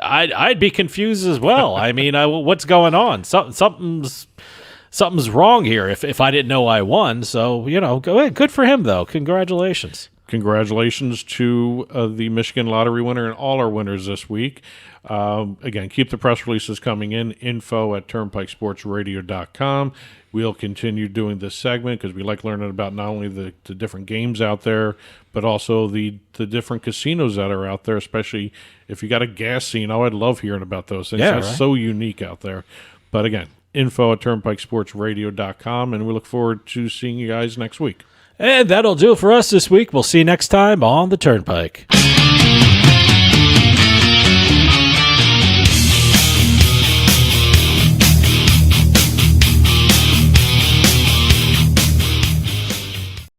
I'd be confused as well. I mean, what's going on? Something's wrong here. If I didn't know I won, so go ahead. Good for him though. Congratulations. Congratulations to the Michigan Lottery winner and all our winners this week. Again, keep the press releases coming in. info@turnpikesportsradio.com. We'll continue doing this segment because we like learning about not only the different games out there, but also the different casinos that are out there, especially if you got a casino. I'd love hearing about those things. Yeah, That's right. so unique out there. But again, info@turnpikesportsradio.com, and we look forward to seeing you guys next week. And that'll do it for us this week. We'll see you next time on the Turnpike.